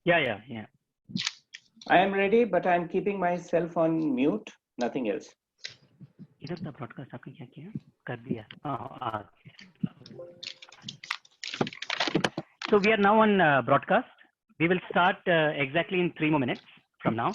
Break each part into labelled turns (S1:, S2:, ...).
S1: Yeah.
S2: I am ready, but I am keeping myself on mute. Nothing else.
S1: इधर था broadcast आपने क्या किया कर दिया So we are now on broadcast. We will start exactly in 3 more minutes from now.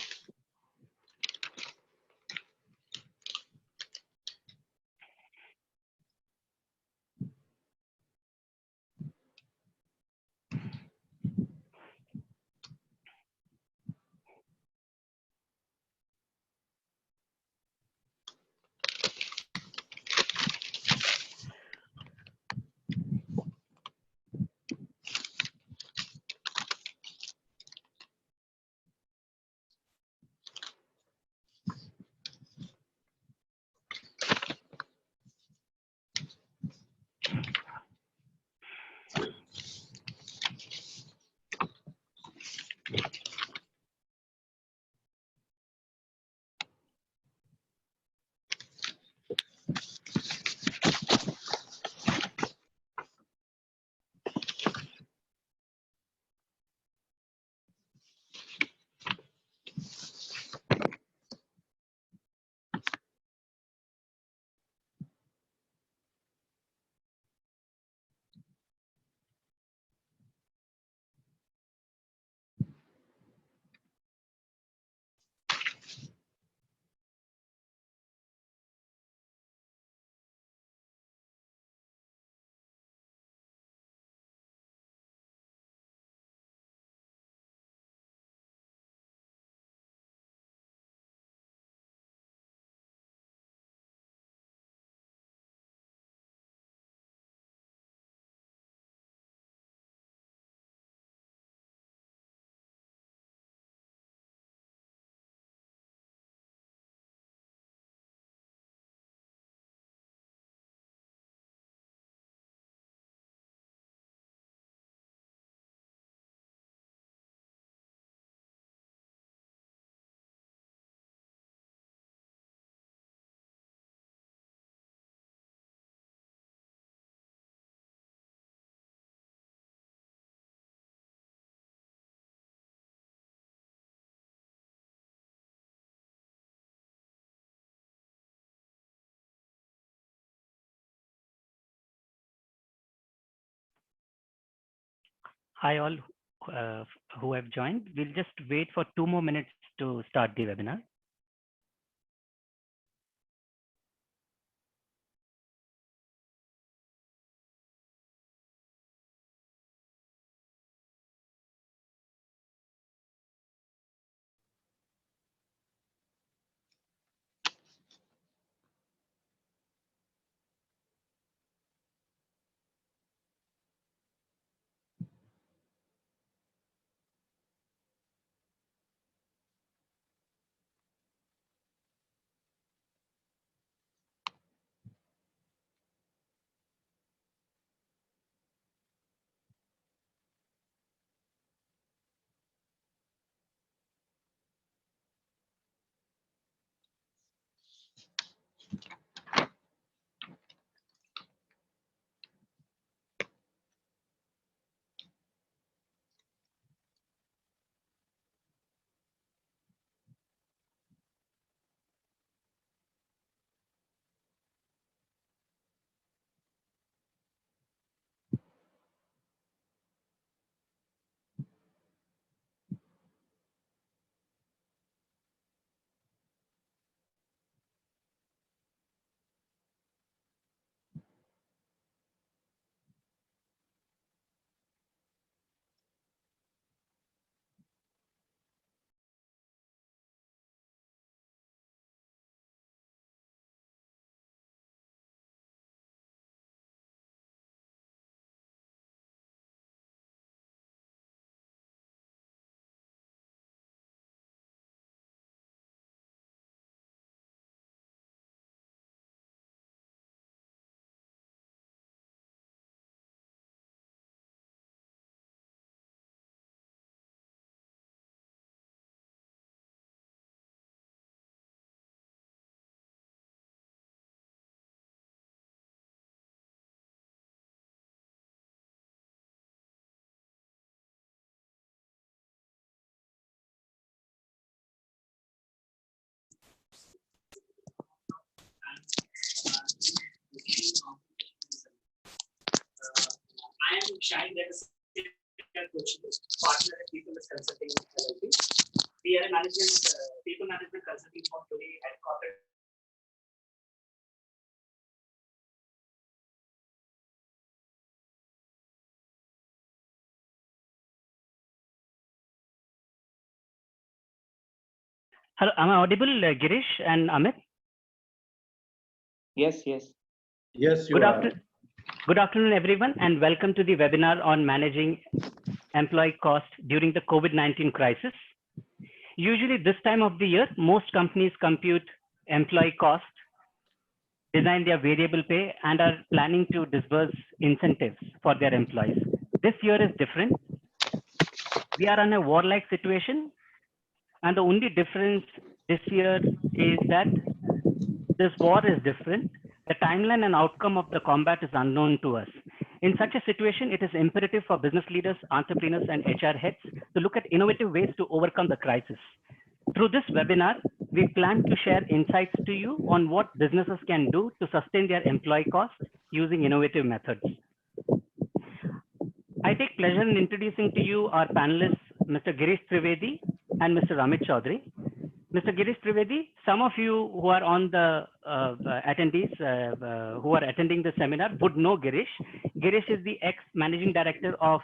S1: Hi all who have joined. We'll just wait for 2 more minutes to start the webinar.
S3: I am Shine partner at People Consulting LLP. We are a people management consulting firm today at corporate.
S1: Hello, am I audible, Girish and Amit?
S2: Yes, yes.
S4: Yes, you are.
S1: Good afternoon, everyone, and welcome to the webinar on managing employee cost during the COVID-19 crisis. Usually this time of the year, most companies compute employee cost, design their variable pay, and are planning to disburse incentives for their employees. This year is different. We are in a warlike situation, and the only difference this year is that this war is different. The timeline and outcome of the combat is unknown to us. In such a situation, it is imperative for business leaders, entrepreneurs, and HR heads to look at innovative ways to overcome the crisis. Through this webinar, we plan to share insights to you on what businesses can do to sustain their employee costs using innovative methods. I take pleasure in introducing to you our panelists, Mr. Girish Trivedi and Mr. Amit Chaudhary. Mr. Girish Trivedi, some of you who are on the attendees who are attending the seminar would know Girish. Girish is the ex-managing director of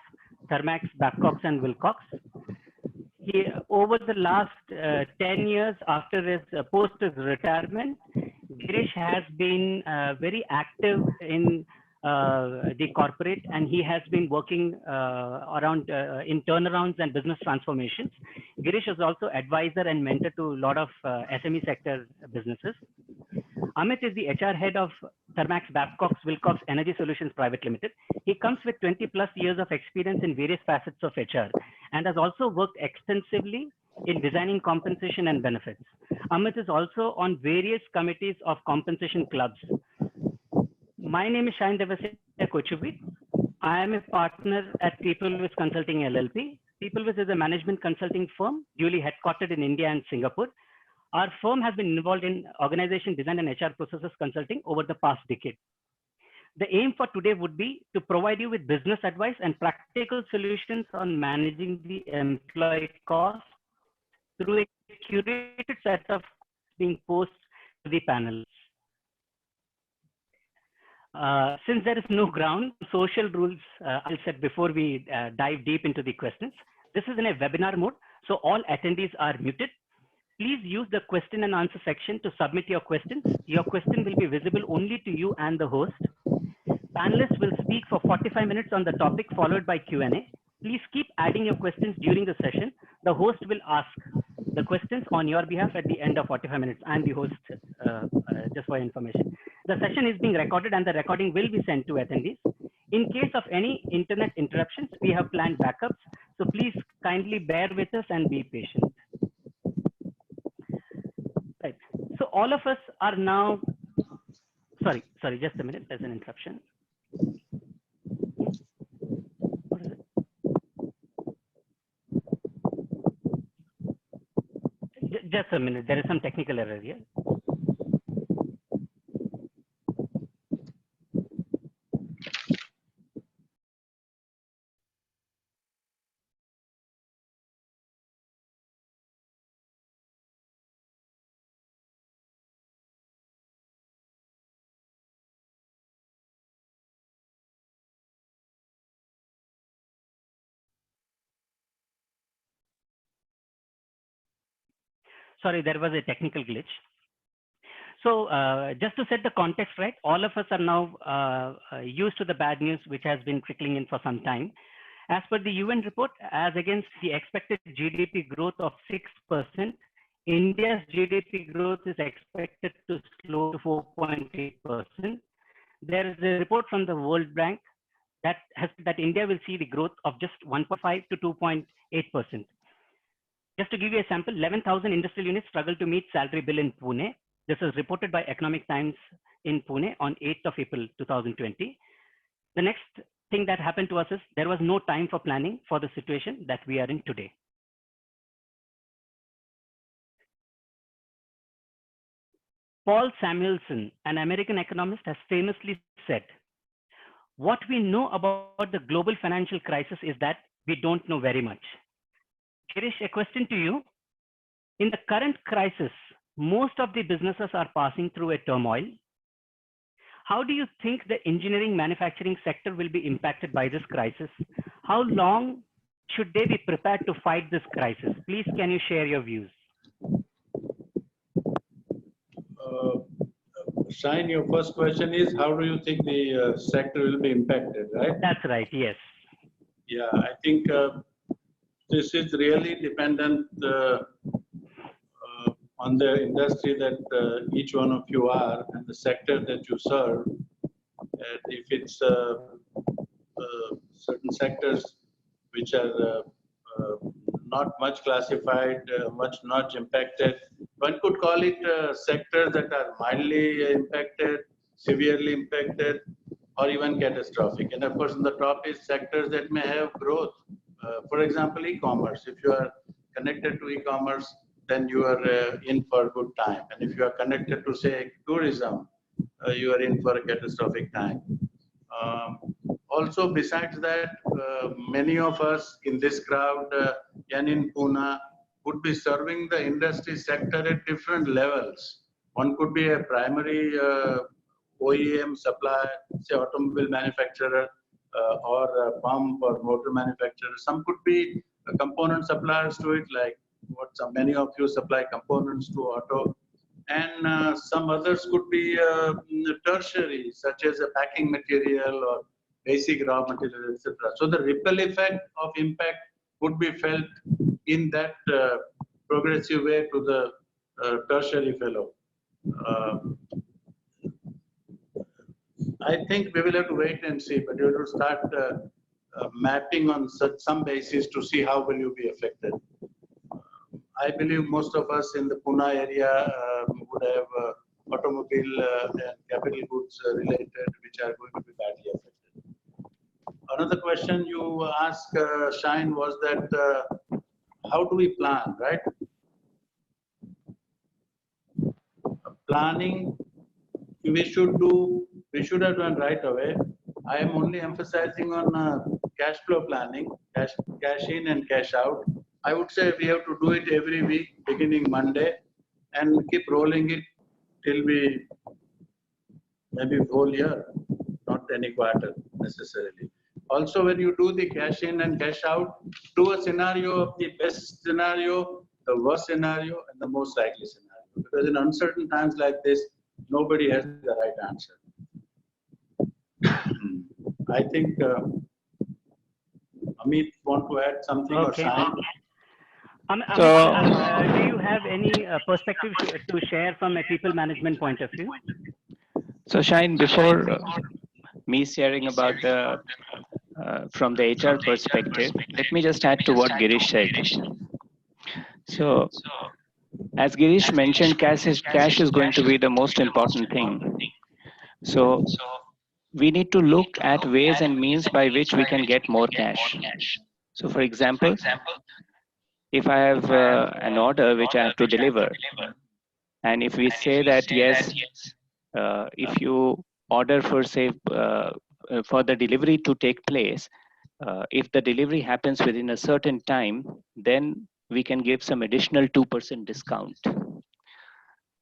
S1: Thermax, Babcock and Wilcox. He, over the last 10 years after his post his retirement, Girish has been very active in the corporate, and he has been working around in turnarounds and business transformations. Girish is also advisor and mentor to a lot of SME sector businesses. Amit is the HR head of Thermax Babcock Wilcox Energy Solutions Private Limited. He comes with 20+ years of experience in various facets of HR and has also worked extensively in designing compensation and benefits. Amit is also on various committees of compensation clubs. My name is Shine Devasya Kochubit. I am a partner at PeopleWiz Consulting LLP. PeopleWiz is a management consulting firm duly headquartered in India and Singapore. Our firm has been involved in organization design and HR processes consulting over the past decade. The aim for today would be to provide you with business advice and practical solutions on managing the employee cost through a curated set of being posted to the panel. Since there is no ground, social rules I'll set before we dive deep into the questions. This is in a webinar mode, so all attendees are muted. Please use the question and answer section to submit your questions. Your question will be visible only to you and the host. Panelists will speak for 45 minutes on the topic, followed by Q&A. Please keep adding your questions during the session. The host will ask the questions on your behalf at the end of 45 minutes. I'm the host, just for information. The session is being recorded and the recording will be sent to attendees. In case of any internet interruptions, we have planned backups. So please kindly bear with us and be patient. Right. So all of us are now, sorry, just a minute, there's an interruption. What is it? Just a minute, there is some technical error here. Sorry, there was a technical glitch. So just to set the context right, all of us are now used to the bad news which has been trickling in for some time. As per the UN report, as against the expected GDP growth of 6%, India's GDP growth is expected to slow to 4.8%. There is a report from the World Bank that India will see the growth of just 1.5 to 2.8%. Just to give you a sample, 11,000 industrial units struggle to meet salary bill in Pune. This is reported by Economic Times in Pune on 8th of April 2020. The next thing that happened to us is there was no time for planning for the situation that we are in today. Paul Samuelson, an American economist, has famously said, what we know about the global financial crisis is that we don't know very much. Girish, a question to you. In the current crisis, most of the businesses are passing through a turmoil. How do you think the engineering manufacturing sector will be impacted by this crisis? How long should they be prepared to fight this crisis? Please, can you share your views?
S4: Shine, your first question is, how do you think the sector will be impacted, right?
S1: That's right, yes.
S4: Yeah, I think this is really dependent on the industry that each one of you are and the sector that you serve. And if it's certain sectors which are not much classified, much not impacted, one could call it sectors that are mildly impacted, severely impacted, or even catastrophic. And of course, on the top is sectors that may have growth. For example, e-commerce. If you are connected to e-commerce, then you are in for a good time. And if you are connected to, say, tourism, you are in for a catastrophic time. Also, besides that, many of us in this crowd and in Pune would be serving the industry sector at different levels. One could be a primary OEM supplier, say automobile manufacturer, or a pump or motor manufacturer. Some could be component suppliers to it, like many of you supply components to auto. And some others could be tertiary, such as a packing material or basic raw material, etc. So the ripple effect of impact would be felt in that progressive way to the tertiary fellow. I think we will have to wait and see, but you have to start mapping on some basis to see how will you be affected. I believe most of us in the Pune area would have automobile and capital goods related, which are going to be badly affected. Another question you asked, Shine, was that how do we plan, right? Planning, we should have done right away. I am only emphasizing on cash flow planning, cash in and cash out. I would say we have to do it every week, beginning Monday, and keep rolling it till we maybe whole year, not any quarter necessarily. Also, when you do the cash in and cash out, do a scenario of the best scenario, the worst scenario, and the most likely scenario. Because in uncertain times like this, nobody has the right answer. I think Amit want to add something
S1: Okay.
S4: or Shine?
S1: Do you have any perspective to share from a people management point of view?
S5: So Shine, before me sharing about the from the HR perspective, let me just add to what Girish said. So, as Girish mentioned, cash is going to be the most important thing. So, we need to look at ways and means by which we can get more cash. So, for example, if I have an order which I have to deliver, and if we say that yes, if you order for say for the delivery to take place, if the delivery happens within a certain time, then we can give some additional 2% discount.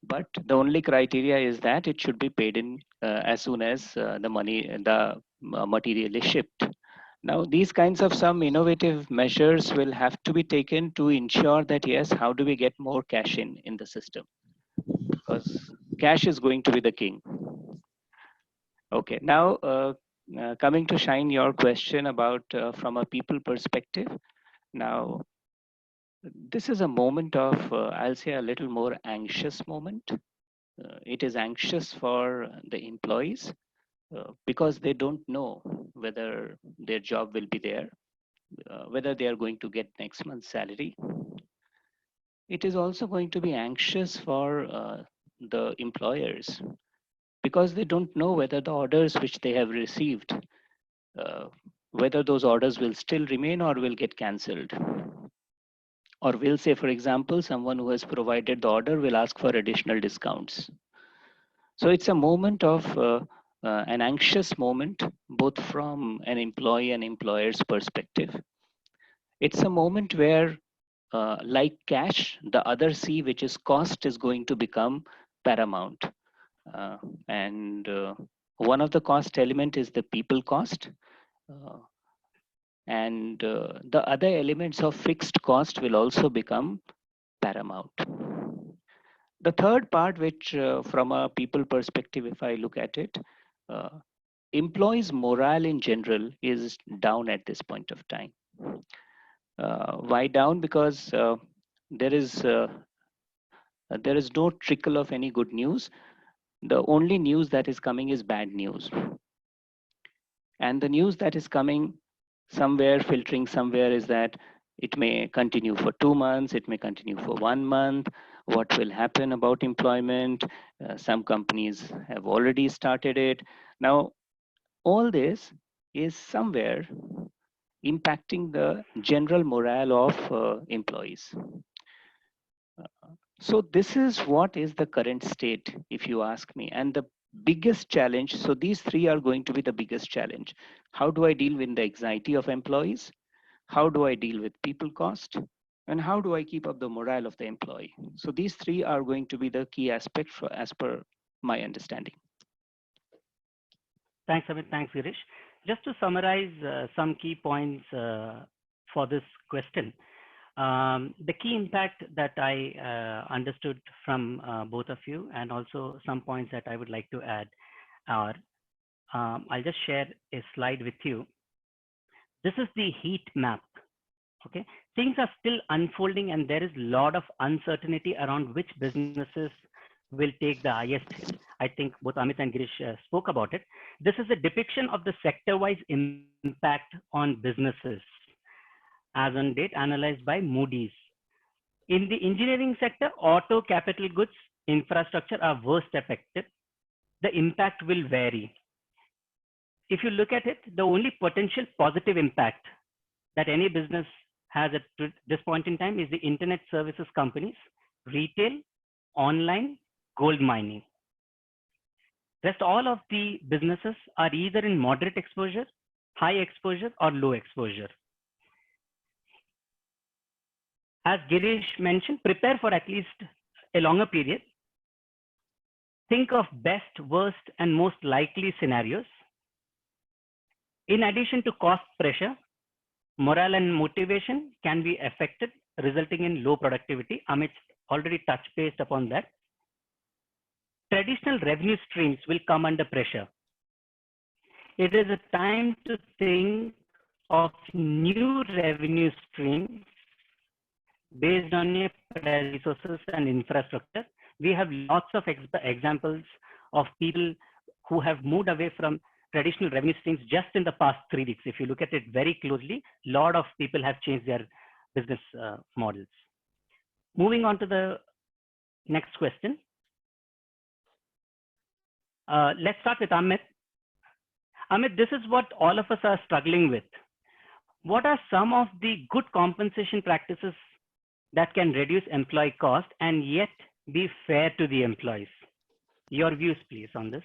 S5: But the only criteria is that it should be paid in as soon as the material is shipped. Now, these kinds of some innovative measures will have to be taken to ensure that yes, how do we get more cash in the system? Because cash is going to be the king. Okay, now coming to Shine, your question about from a people perspective. Now, this is a moment of, I'll say a little more anxious moment. It is anxious for the employees because they don't know whether their job will be there, whether they are going to get next month's salary. It is also going to be anxious for the employers because they don't know whether the orders which they have received, whether those orders will still remain or will get cancelled. Or will say, for example, someone who has provided the order will ask for additional discounts. So it's a moment of an anxious moment, both from an employee and employer's perspective. It's a moment where, like cash, the other C, which is cost, is going to become paramount. And one of the cost element is the people cost. And the other elements of fixed cost will also become paramount. The third part, which from a people perspective, if I look at it, employees' morale in general is down at this point of time. Why down? Because there is no trickle of any good news. The only news that is coming is bad news. And the news that is coming somewhere, filtering somewhere, is that it may continue for 2 months, it may continue for 1 month. What will happen about employment? Some companies have already started it. Now, all this is somewhere impacting the general morale of employees. So this is what is the current state, if you ask me. And the biggest challenge, so these three are going to be the biggest challenge. How do I deal with the anxiety of employees? How do I deal with people cost? And how do I keep up the morale of the employee? So these three are going to be the key aspects as per my understanding.
S1: Thanks, Amit. Thanks, Girish. Just to summarize some key points for this question. The key impact that I understood from both of you, and also some points that I would like to add are, I'll just share a slide with you. This is the heat map. Okay, things are still unfolding and there is a lot of uncertainty around which businesses will take the highest hit. I think both Amit and Girish spoke about it. This is a depiction of the sector-wise impact on businesses as on date analyzed by Moody's. In the engineering sector, auto, capital goods, infrastructure are worst affected. The impact will vary. If you look at it, the only potential positive impact that any business has at this point in time is the internet services companies, retail, online, gold mining. Rest all of the businesses are either in moderate exposure, high exposure, or low exposure. As Girish mentioned, prepare for at least a longer period. Think of best, worst, and most likely scenarios. In addition to cost pressure, morale and motivation can be affected, resulting in low productivity. Amit already touched base upon that. Traditional revenue streams will come under pressure. It is a time to think of new revenue streams based on your resources and infrastructure. We have lots of examples of people who have moved away from traditional revenue streams just in the past 3 weeks. If you look at it very closely, a lot of people have changed their business models. Moving on to the next question. Let's start with Amit. Amit, this is what all of us are struggling with. What are some of the good compensation practices that can reduce employee cost and yet be fair to the employees? Your views, please, on this.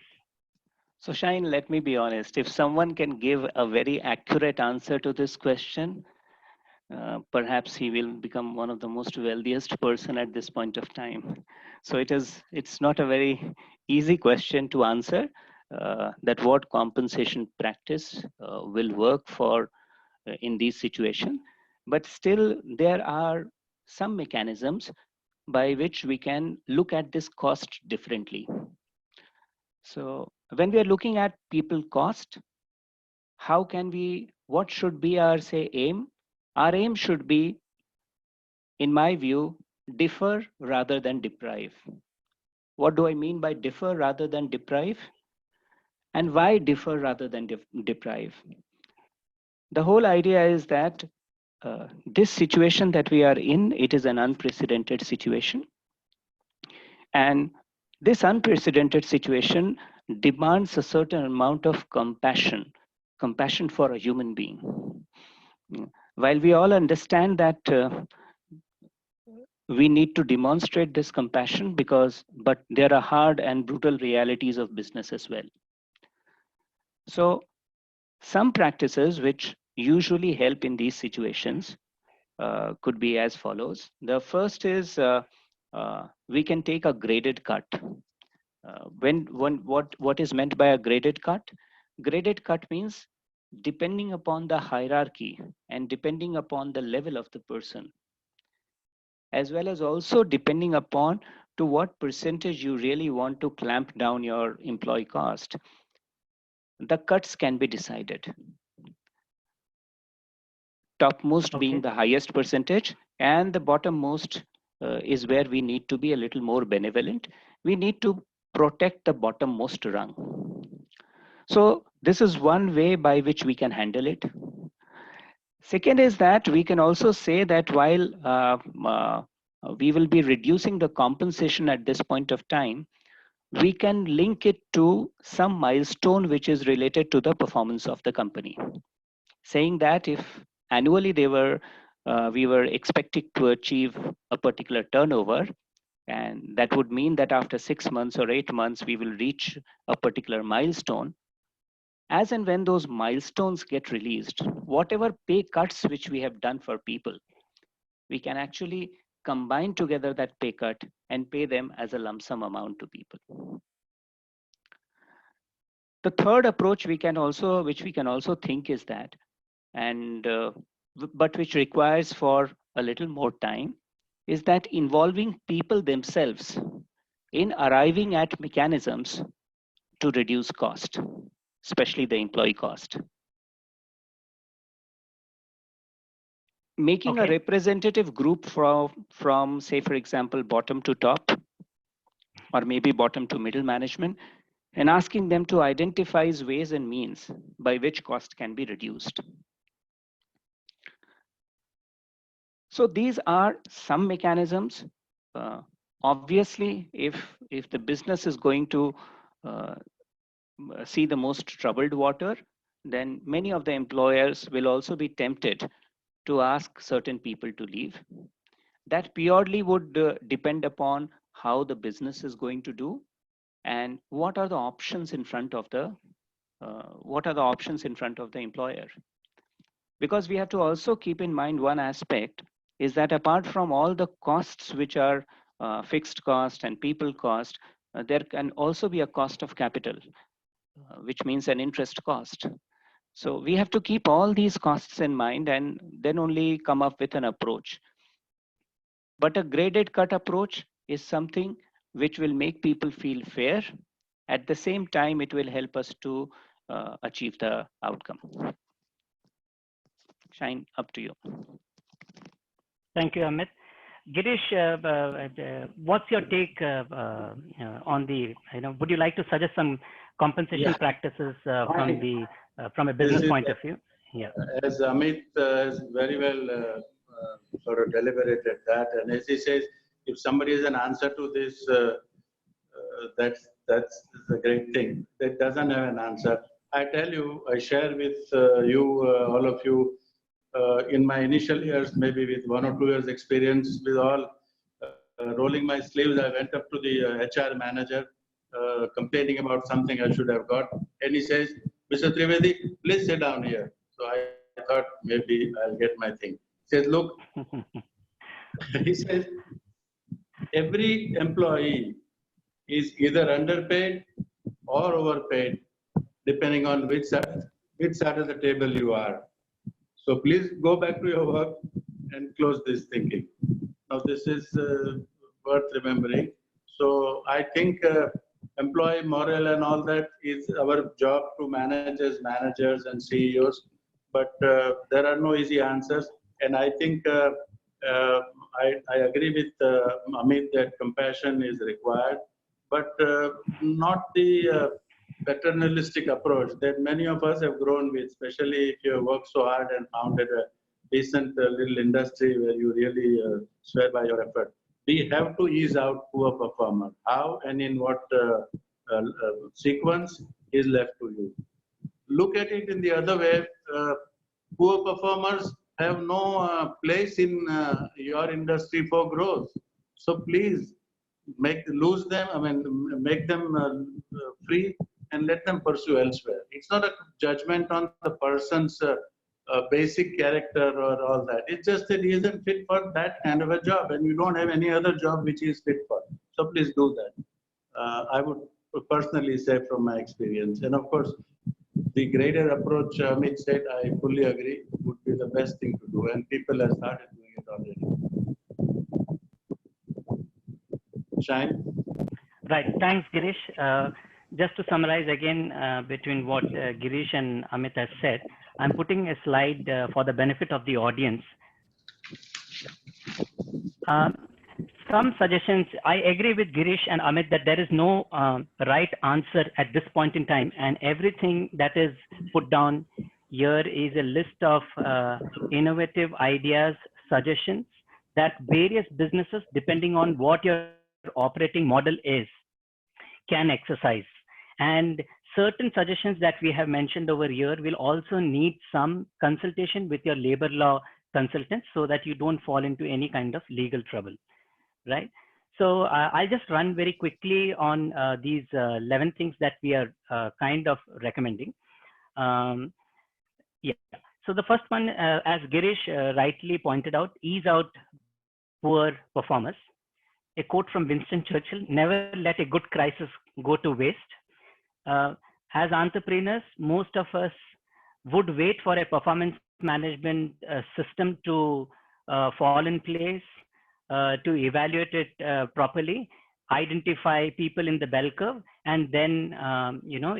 S5: So Shine, let me be honest. If someone can give a very accurate answer to this question, perhaps he will become one of the most wealthiest person at this point of time. So it's not a very easy question to answer, that what compensation practice will work for in these situations. But still, there are some mechanisms by which we can look at this cost differently. So when we are looking at people cost, what should be our aim? Our aim should be, in my view, differ rather than deprive. What do I mean by differ rather than deprive? And why differ rather than deprive? The whole idea is that this situation that we are in, it is an unprecedented situation. And this unprecedented situation demands a certain amount of compassion for a human being. While we all understand that we need to demonstrate this compassion but there are hard and brutal realities of business as well. So some practices which usually help in these situations could be as follows. The first is we can take a graded cut. What is meant by a graded cut? Graded cut means depending upon the hierarchy and depending upon the level of the person, as well as also depending upon to what percentage you really want to clamp down your employee cost, the cuts can be decided. Topmost being the highest percentage, and the bottommost is where we need to be a little more benevolent. We need to protect the bottommost rung. So this is one way by which we can handle it. Second is that we can also say that while we will be reducing the compensation at this point of time, we can link it to some milestone which is related to the performance of the company. Saying that if annually we were expecting to achieve a particular turnover, and that would mean that after 6 months or 8 months, we will reach a particular milestone. As and when those milestones get released, whatever pay cuts which we have done for people, we can actually combine together that pay cut and pay them as a lump sum amount to people. The third approach which we can also think is that, but which requires for a little more time, is that involving people themselves in arriving at mechanisms to reduce cost, especially the employee cost. Making a representative group from, say, for example, bottom to top, or maybe bottom to middle management, and asking them to identify ways and means by which cost can be reduced. So these are some mechanisms. Obviously, if the business is going to see the most troubled water, then many of the employers will also be tempted to ask certain people to leave. That purely would depend upon how the business is going to do and what are the options in front of the employer. Because we have to also keep in mind one aspect is that apart from all the costs which are fixed cost and people cost, there can also be a cost of capital, which means an interest cost. So we have to keep all these costs in mind and then only come up with an approach. But a graded cut approach is something which will make people feel fair. At the same time, it will help us to achieve the outcome. Shine, up to you.
S1: Thank you, Amit. Girish, what's your take on the, would you like to suggest some compensation practices from a business point of view? Yeah.
S4: As Amit has very well sort of deliberated that, and as he says, if somebody has an answer to this, that's a great thing. That doesn't have an answer. I tell you, I share with all of you, in my initial years, maybe with 1 or 2 years experience, with all rolling my sleeves, I went up to the HR manager, complaining about something I should have got, and he says, "Mr. Trivedi, please sit down here." So I thought maybe I'll get my thing. He says, "Look," he says, "every employee is either underpaid or overpaid, depending on which side of the table you are. So please go back to your work and close this thinking." Now this is worth remembering. So I think employee morale and all that is our job to manage as managers and CEOs, but there are no easy answers. And I think I agree with Amit that compassion is required, but not the paternalistic approach that many of us have grown with, especially if you have worked so hard and founded a decent little industry where you really swear by your effort. We have to ease out poor performer. How and in what sequence is left to you. Look at it in the other way. Poor performers have no place in your industry for growth. So please make them free and let them pursue elsewhere. It's not a judgment on the person's basic character or all that. It's just that he isn't fit for that kind of a job, and you don't have any other job which he is fit for. So please do that. I would personally say from my experience. And of course, the graded approach Amit said, I fully agree, would be the best thing to do. And people have started doing it already. Shine?
S1: Right. Thanks, Girish. Just to summarize again between what Girish and Amit has said, I'm putting a slide for the benefit of the audience. Some suggestions. I agree with Girish and Amit that there is no right answer at this point in time, and everything that is put down here is a list of innovative ideas, suggestions that various businesses, depending on what your operating model is, can exercise. And certain suggestions that we have mentioned over here will also need some consultation with your labor law consultants so that you don't fall into any kind of legal trouble. Right. So I'll just run very quickly on these 11 things that we are kind of recommending. Yeah. So the first one, as Girish rightly pointed out, ease out poor performers. A quote from Winston Churchill: "Never let a good crisis go to waste." As entrepreneurs, most of us would wait for a performance management system to fall in place, to evaluate it properly, identify people in the bell curve, and then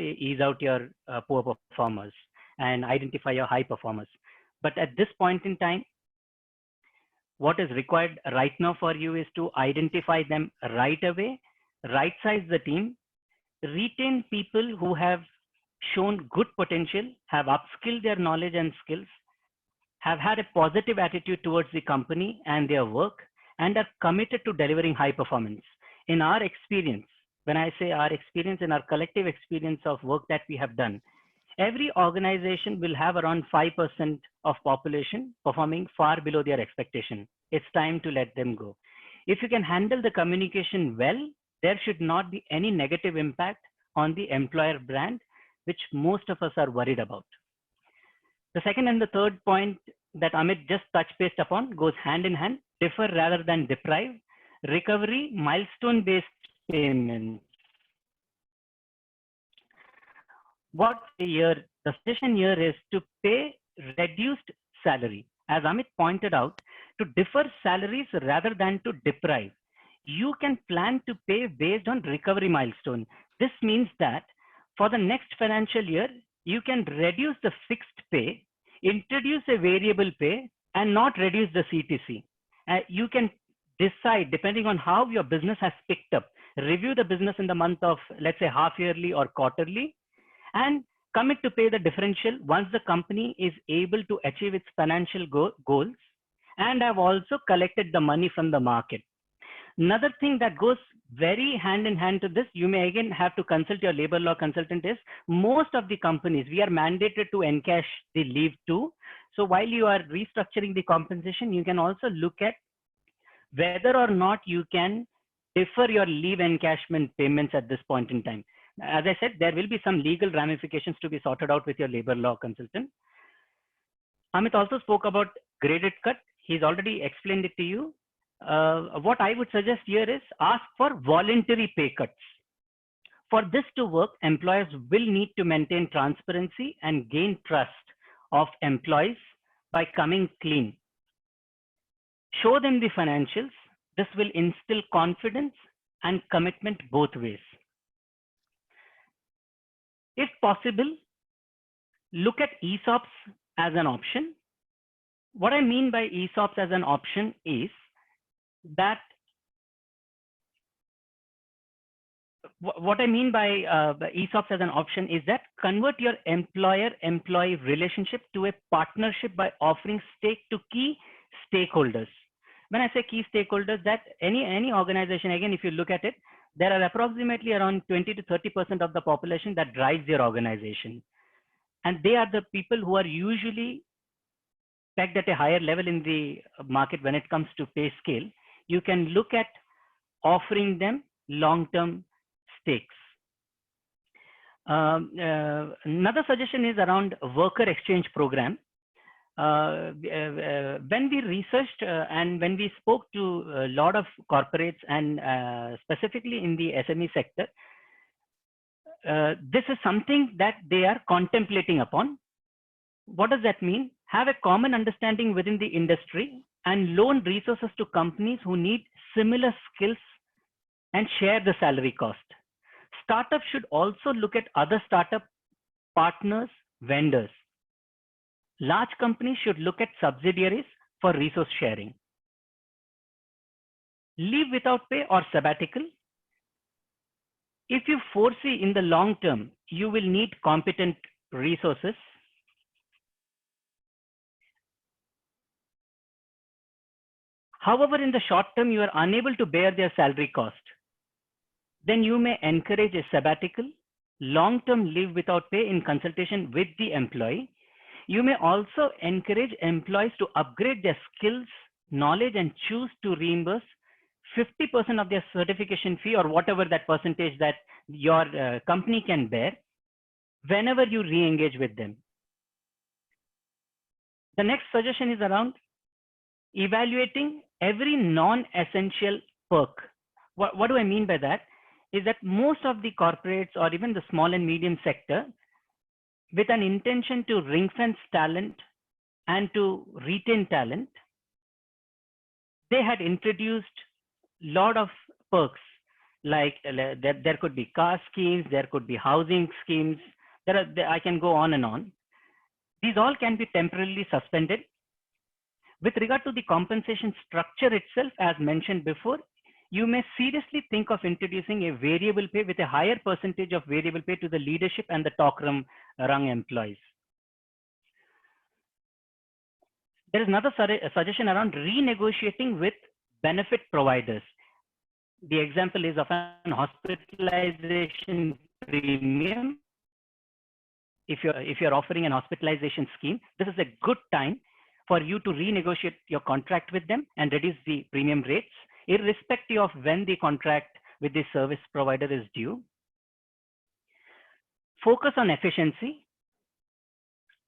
S1: ease out your poor performers and identify your high performers. But at this point in time, what is required right now for you is to identify them right away, right size the team, retain people who have shown good potential, have upskilled their knowledge and skills, have had a positive attitude towards the company and their work, and are committed to delivering high performance. In our experience, when I say our experience, in our collective experience of work that we have done, every organization will have around 5% of population performing far below their expectation. It's time to let them go. If you can handle the communication well, there should not be any negative impact on the employer brand, which most of us are worried about. The second and the third point that Amit just touched based upon goes hand in hand: defer rather than deprive, recovery, milestone-based payment. What here, the suggestion here is to pay reduced salary. As Amit pointed out, to defer salaries rather than to deprive. You can plan to pay based on recovery milestone. This means that for the next financial year, you can reduce the fixed pay, introduce a variable pay, and not reduce the CTC. You can decide, depending on how your business has picked up, review the business in the month of, let's say, half yearly or quarterly, and commit to pay the differential once the company is able to achieve its financial goals and have also collected the money from the market. Another thing that goes very hand in hand to this, you may again have to consult your labor law consultant, is most of the companies, we are mandated to encash the leave too. So while you are restructuring the compensation, you can also look at whether or not you can defer your leave encashment payments at this point in time. As I said, there will be some legal ramifications to be sorted out with your labor law consultant. Amit also spoke about graded cut. He's already explained it to you. What I would suggest here is ask for voluntary pay cuts. For this to work, employers will need to maintain transparency and gain trust of employees by coming clean. Show them the financials. This will instill confidence and commitment both ways. If possible, look at ESOPs as an option. What I mean by ESOPs as an option is that convert your employer-employee relationship to a partnership by offering stake to key stakeholders. When I say key stakeholders, that any organization, again, if you look at it, there are approximately around 20 to 30% of the population that drives your organization. And they are the people who are usually pegged at a higher level in the market when it comes to pay scale. You can look at offering them long-term stakes. Another suggestion is around worker exchange program. When we researched and when we spoke to a lot of corporates and specifically in the SME sector, this is something that they are contemplating upon. What does that mean? Have a common understanding within the industry and loan resources to companies who need similar skills and share the salary cost. Startups should also look at other startup partners, vendors. Large companies should look at subsidiaries for resource sharing. Leave without pay or sabbatical. If you foresee in the long term, you will need competent resources. However, in the short term, you are unable to bear their salary cost. Then you may encourage a sabbatical, long-term leave without pay in consultation with the employee. You may also encourage employees to upgrade their skills, knowledge, and choose to reimburse 50% of their certification fee or whatever that percentage that your company can bear whenever you re-engage with them. The next suggestion is around evaluating every non-essential perk. What do I mean by that? Is that most of the corporates or even the small and medium sector, with an intention to ring fence talent and to retain talent, they had introduced a lot of perks, like there could be car schemes, there could be housing schemes, I can go on and on. These all can be temporarily suspended. With regard to the compensation structure itself, as mentioned before, you may seriously think of introducing a variable pay with a higher percentage of variable pay to the leadership and the top rung employees. There is another suggestion around renegotiating with benefit providers. The example is of an hospitalization premium. If you're offering an hospitalization scheme, this is a good time for you to renegotiate your contract with them and reduce the premium rates, irrespective of when the contract with the service provider is due. Focus on efficiency.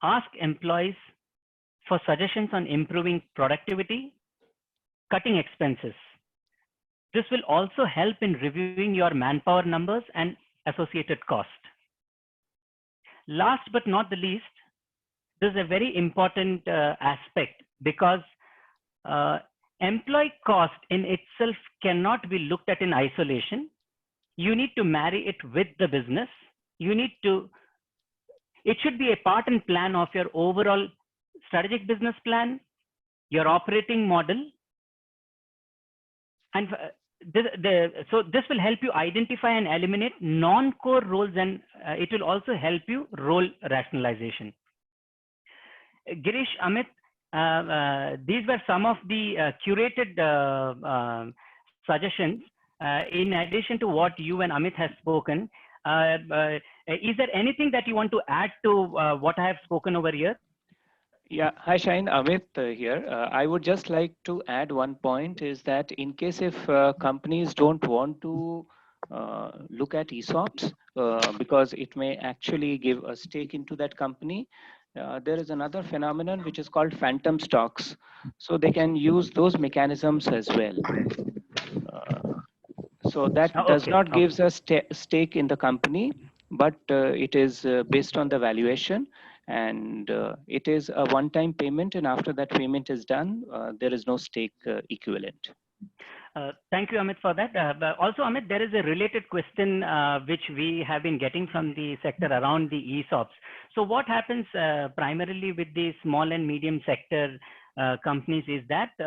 S1: Ask employees for suggestions on improving productivity, cutting expenses. This will also help in reviewing your manpower numbers and associated cost. Last but not the least, this is a very important aspect because employee cost in itself cannot be looked at in isolation. You need to marry it with the business. It should be a part and plan of your overall strategic business plan, your operating model. And so this will help you identify and eliminate non-core roles, and it will also help you role rationalization. Girish, Amit, these were some of the curated suggestions in addition to what you and Amit have spoken. Is there anything that you want to add to what I have spoken over here?
S5: Yeah, hi Shine, Amit here. I would just like to add one point is that in case if companies don't want to look at ESOPs because it may actually give a stake into that company, there is another phenomenon which is called phantom stocks. So they can use those mechanisms as well. So that does not give a stake in the company, but it is based on the valuation, and it is a one-time payment, and after that payment is done, there is no stake equivalent.
S1: Thank you, Amit, for that. But also, Amit, there is a related question which we have been getting from the sector around the ESOPs. So what happens primarily with the small and medium sector companies is that they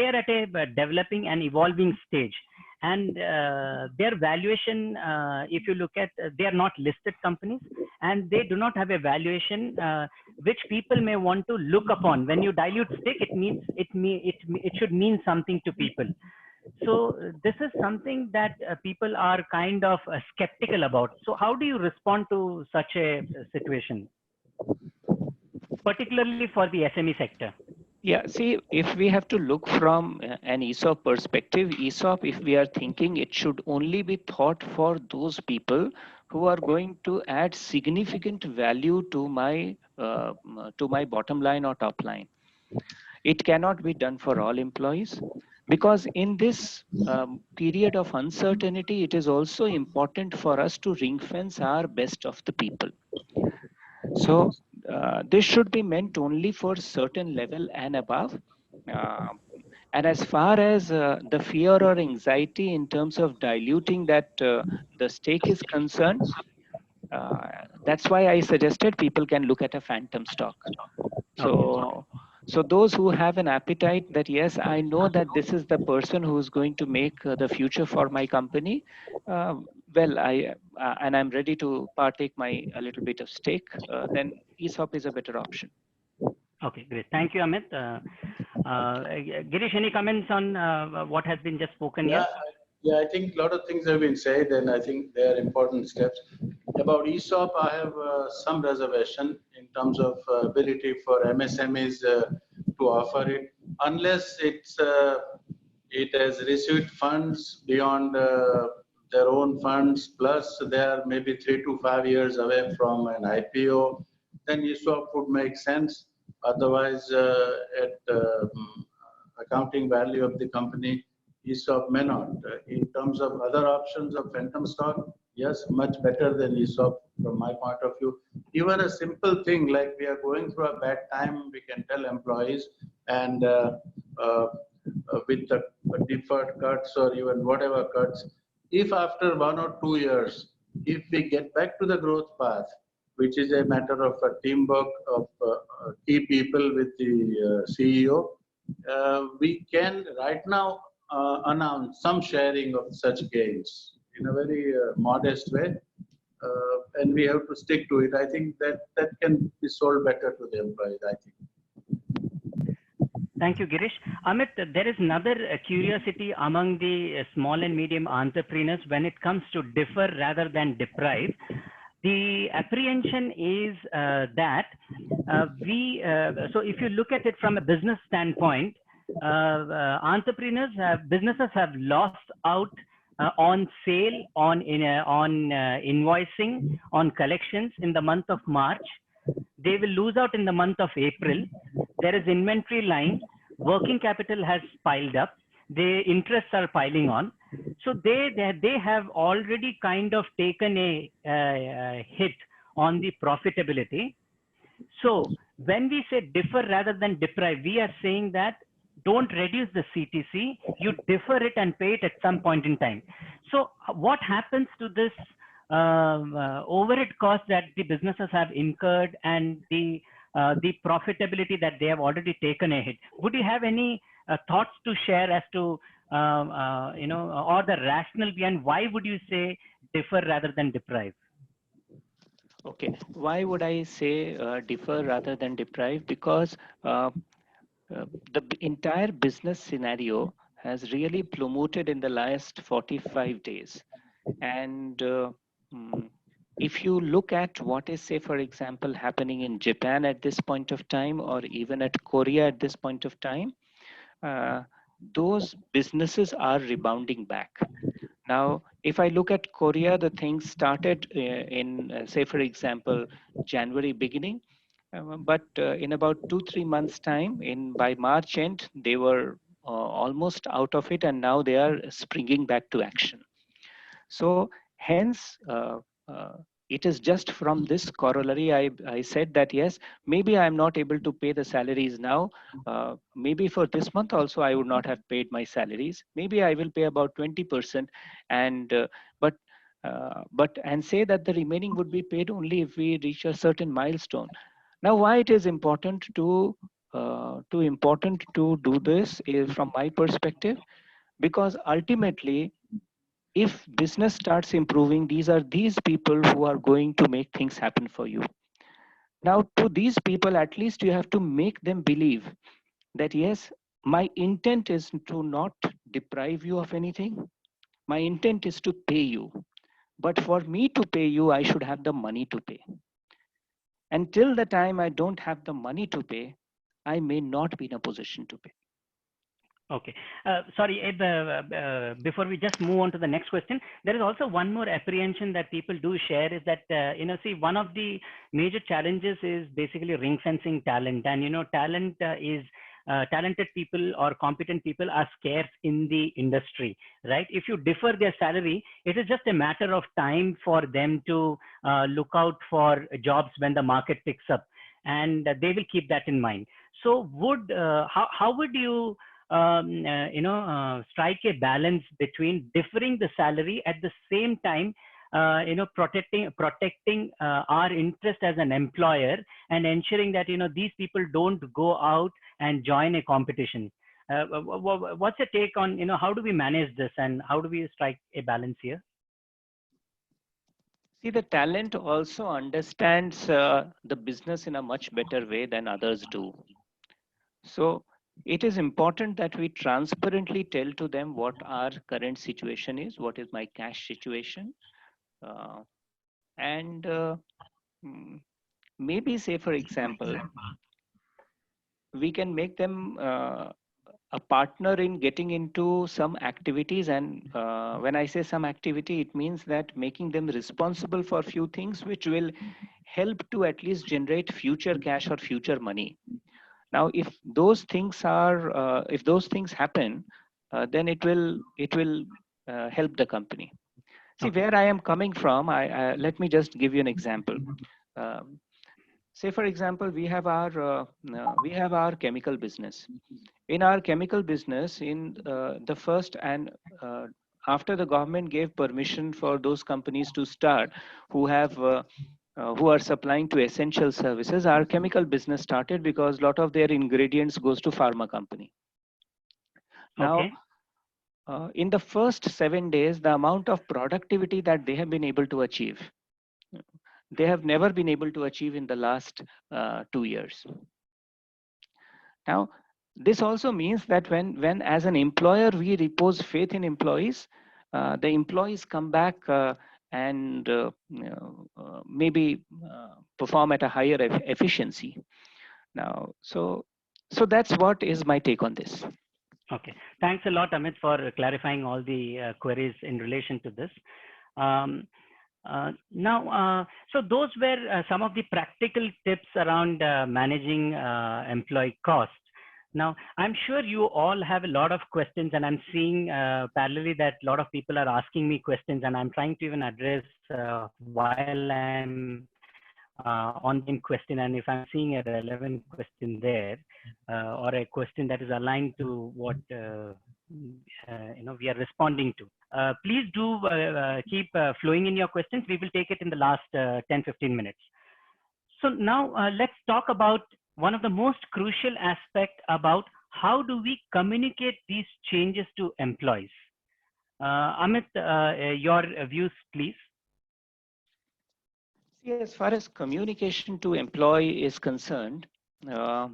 S1: are at a developing and evolving stage. And their valuation, if you look at, they are not listed companies, and they do not have a valuation which people may want to look upon. When you dilute stake, it should mean something to people. So this is something that people are kind of skeptical about. So how do you respond to such a situation, particularly for the SME sector?
S5: Yeah, see, if we have to look from an ESOP perspective, ESOP, if we are thinking, it should only be thought for those people who are going to add significant value to my bottom line or top line. It cannot be done for all employees, because in this period of uncertainty, it is also important for us to ring fence our best of the people. So this should be meant only for certain level and above. Uh, and as far as the fear or anxiety in terms of diluting that the stake is concerned, that's why I suggested people can look at a phantom stock.
S1: Okay.
S5: So those who have an appetite that, yes, I know that this is the person who's going to make the future for my company, uh, well, and I'm ready to partake my a little bit of stake, then ESOP is a better option.
S1: Okay, great. Thank you, Amit. Girish, any comments on what has been just spoken
S4: Yeah,
S1: here?
S4: yeah, I think a lot of things have been said, and I think they are important steps. About ESOP, I have some reservation in terms of ability for MSMEs to offer it, unless it has received funds beyond their own funds, plus they are maybe 3 to 5 years away from an IPO, then ESOP would make sense. Otherwise, at accounting value of the company, ESOP may not. In terms of other options of phantom stock, yes, much better than ESOP from my point of view. Even a simple thing like we are going through a bad time, we can tell employees, and with the deferred cuts or even whatever cuts, if after 1 or 2 years, if we get back to the growth path, which is a matter of a teamwork of key people with the CEO, we can right now announce some sharing of such gains in a very modest way, and we have to stick to it. I think that can be sold better to the employees, I think.
S1: Thank you, Girish. Amit, there is another curiosity among the small and medium entrepreneurs when it comes to differ rather than deprive. The apprehension is that so if you look at it from a business standpoint, businesses have lost out on sale, on invoicing, on collections in the month of March. They will lose out in the month of April. There is inventory line, working capital has piled up, the interests are piling on. So they have already kind of taken a hit on the profitability. So when we say differ rather than deprive, we are saying that don't reduce the CTC, you defer it and pay it at some point in time. So what happens to this overhead cost that the businesses have incurred and the profitability that they have already taken a hit? Would you have any thoughts to share as to or the rationale behind why would you say differ rather than deprive?
S5: Okay, why would I say defer rather than deprive? Because the entire business scenario has really plummeted in the last 45 days. And if you look at what is, say, for example, happening in Japan at this point of time, or even at Korea at this point of time, those businesses are rebounding back. Now, if I look at Korea, the things started in, say, for example, January beginning, but in about 2-3 months' time, by March end, they were almost out of it, and now they are springing back to action. So, hence, it is just from this corollary I said that yes, maybe I am not able to pay the salaries now. Maybe for this month also I would not have paid my salaries. Maybe I will pay about 20%, and and say that the remaining would be paid only if we reach a certain milestone. Now, why it is important to do this is from my perspective, because ultimately, if business starts improving, these people who are going to make things happen for you. Now, to these people, at least you have to make them believe that yes, my intent is to not deprive you of anything. My intent is to pay you. But for me to pay you, I should have the money to pay. Until the time I don't have the money to pay, I may not be in a position to pay.
S1: Okay. Sorry, Ed, before we just move on to the next question, there is also one more apprehension that people do share is that, see, one of the major challenges is basically ring fencing talent. And, talent is talented people or competent people are scarce in the industry, right? If you defer their salary, it is just a matter of time for them to look out for jobs when the market picks up. And they will keep that in mind. So how would you strike a balance between deferring the salary at the same time, protecting our interest as an employer and ensuring that, these people don't go out and join a competition. What's your take on, how do we manage this and how do we strike a balance here?
S5: See, the talent also understands the business in a much better way than others do. So it is important that we transparently tell to them what our current situation is, what is my cash situation, and maybe say, for example, we can make them a partner in getting into some activities. And when I say some activity, it means that making them responsible for a few things which will help to at least generate future cash or future money. Now, if those things happen, then it will help the company. See,
S1: Okay.
S5: where I am coming from, let me just give you an example. Say, for example, we have our chemical business. In our chemical business, in the first and after the government gave permission for those companies to start who are supplying to essential services, our chemical business started because a lot of their ingredients goes to pharma company. Now,
S1: Okay.
S5: In the first 7 days, the amount of productivity that they have been able to achieve, they have never been able to achieve in the last 2 years. Now, this also means that when as an employer, we repose faith in employees, the employees come back and maybe perform at a higher efficiency. Now, so that's what is my take on this.
S1: Okay. Thanks a lot, Amit, for clarifying all the queries in relation to this. So those were some of the practical tips around managing employee costs. Now, I'm sure you all have a lot of questions, and I'm seeing parallelly that a lot of people are asking me questions, and I'm trying to even address while I'm on the question. And if I'm seeing a relevant question there, or a question that is aligned to what we are responding to, please do keep flowing in your questions. We will take it in the last 10-15 minutes. So now let's talk about one of the most crucial aspects about how do we communicate these changes to employees. Amit, your views, please.
S5: See, as far as communication to employee is concerned, but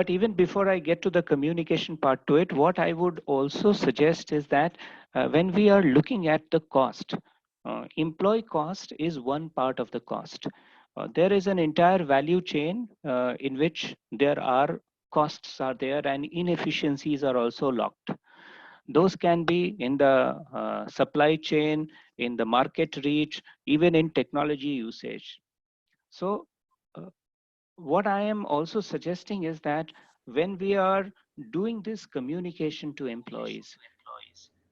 S5: even before I get to the communication part to it, what I would also suggest is that when we are looking at the cost, employee cost is one part of the cost. There is an entire value chain in which there are costs are there and inefficiencies are also locked. Those can be in the supply chain, in the market reach, even in technology usage. So what I am also suggesting is that when we are doing this communication to employees,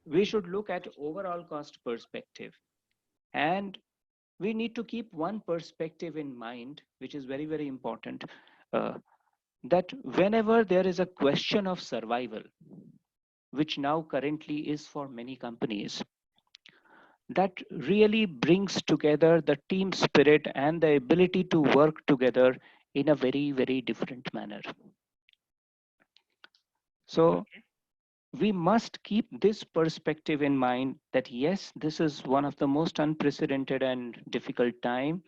S5: we should look at overall cost perspective. And we need to keep one perspective in mind, which is very, very important, that whenever there is a question of survival, which now currently is for many companies, that really brings together the team spirit and the ability to work together in a very, very different manner. So we must keep this perspective in mind that yes, this is one of the most unprecedented and difficult time.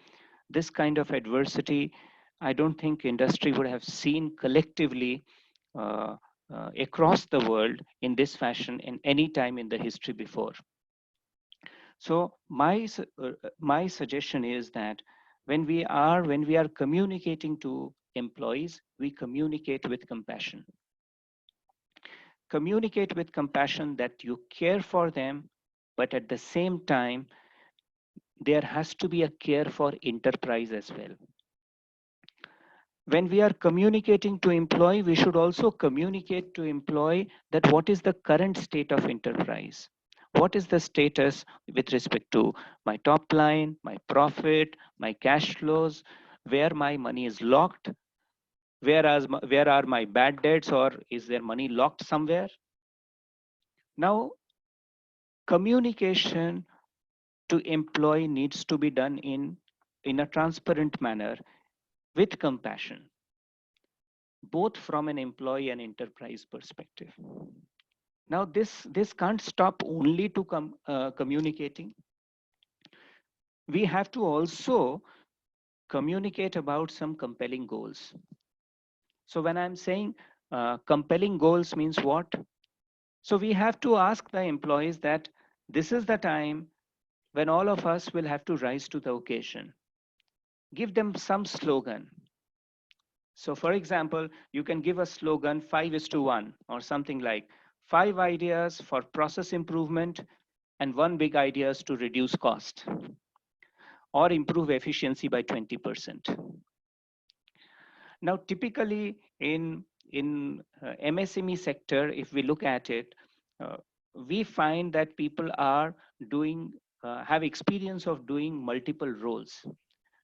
S5: This kind of adversity, I don't think industry would have seen collectively across the world in this fashion in any time in the history before. So my suggestion is that when we are communicating to employees, we communicate with compassion. Communicate with compassion that you care for them, but at the same time, there has to be a care for enterprise as well. When we are communicating to employee, we should also communicate to employee that what is the current state of enterprise. What is the status with respect to my top line, my profit, my cash flows, where my money is locked, where are my bad debts, or is there money locked somewhere? Now, communication to employee needs to be done in a transparent manner with compassion, both from an employee and enterprise perspective. Now, this can't stop only to communicating. We have to also communicate about some compelling goals. So when I'm saying compelling goals means what? So we have to ask the employees that this is the time when all of us will have to rise to the occasion. Give them some slogan. So for example, you can give a slogan 5:1 or something like 5 ideas for process improvement and 1 big ideas to reduce cost or improve efficiency by 20%. Now, typically in MSME sector, if we look at it, we find that people are doing, have experience of doing multiple roles.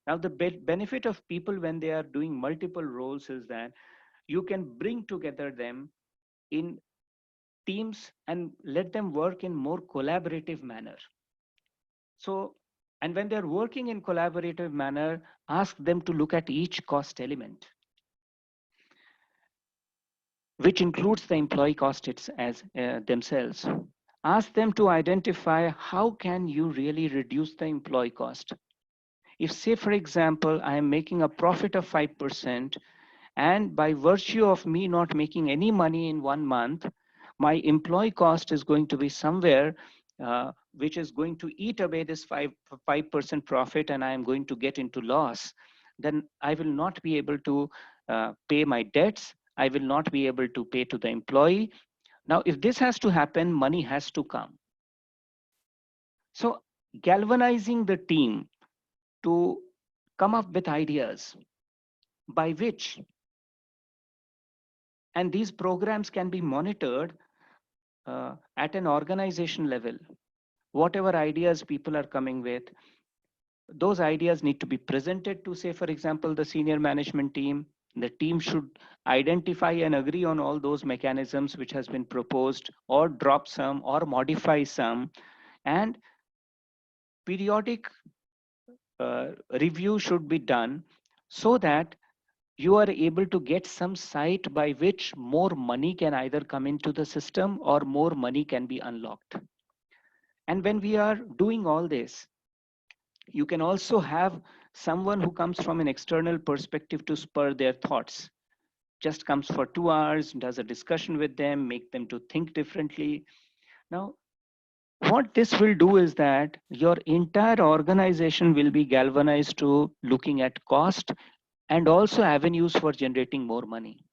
S5: Now, the benefit of people when they are doing multiple roles is that you can bring together them in teams and let them work in more collaborative manner. So, and when they're working in collaborative manner, ask them to look at each cost element, which includes the employee cost as themselves. Ask them to identify how can you really reduce the employee cost. If say, for example, I am making a profit of 5%, and by virtue of me not making any money in 1 month, my employee cost is going to be somewhere which is going to eat away this 5% profit, and I am going to get into loss, then I will not be able to pay my debts. I will not be able to pay to the employee. Now, if this has to happen, money has to come. So galvanizing the team to come up with ideas by which, and these programs can be monitored at an organization level. Whatever ideas people are coming with, those ideas need to be presented to, say, for example, the senior management team. The team should identify and agree on all those mechanisms which has been proposed, or drop some or modify some, and periodic review should be done so that you are able to get some sight by which more money can either come into the system or more money can be unlocked. And when we are doing all this, you can also have someone who comes from an external perspective to spur their thoughts. Just comes for 2 hours, does a discussion with them, make them to think differently. Now, what this will do is that your entire organization will be galvanized to looking at cost and also avenues for generating more money.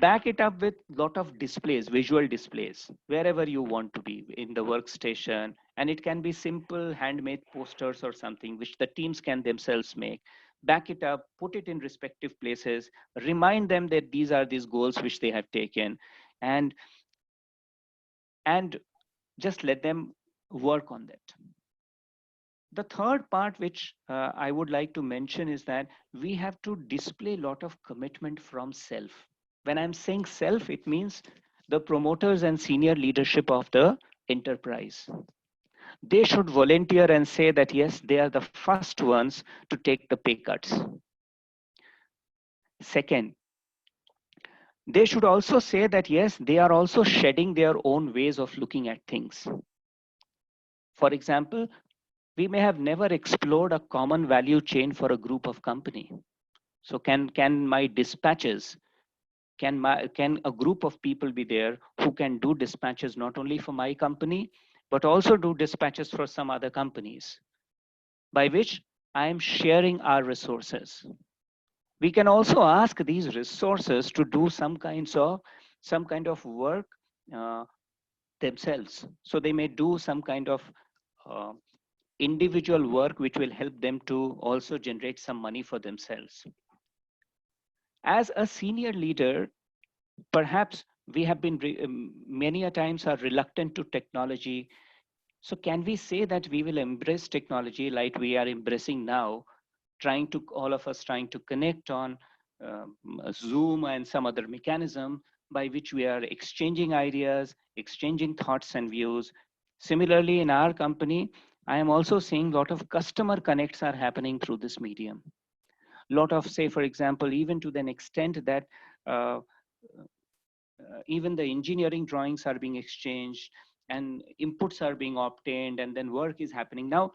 S5: Back it up with a lot of displays, visual displays, wherever you want to be in the workstation. And it can be simple handmade posters or something which the teams can themselves make. Back it up, put it in respective places, remind them that these are these goals which they have taken, and just let them work on that. The third part which I would like to mention is that we have to display a lot of commitment from self. When I'm saying self, it means the promoters and senior leadership of the enterprise. They should volunteer and say that, yes, they are the first ones to take the pay cuts. Second, they should also say that, yes, they are also shedding their own ways of looking at things. For example, we may have never explored a common value chain for a group of company. So can my dispatches, can a group of people be there who can do dispatches not only for my company, but also do dispatches for some other companies, by which I am sharing our resources. We can also ask these resources to do some kind of work themselves. So they may do some kind of uh, individual work which will help them to also generate some money for themselves. As a senior leader, perhaps we have been many a times are reluctant to technology. So can we say that we will embrace technology like we are embracing now, all of us trying to connect on Zoom and some other mechanism by which we are exchanging ideas, exchanging thoughts and views. Similarly, in our company, I am also seeing a lot of customer connects are happening through this medium. Lot of, say, for example, even to an extent that even the engineering drawings are being exchanged and inputs are being obtained and then work is happening. Now,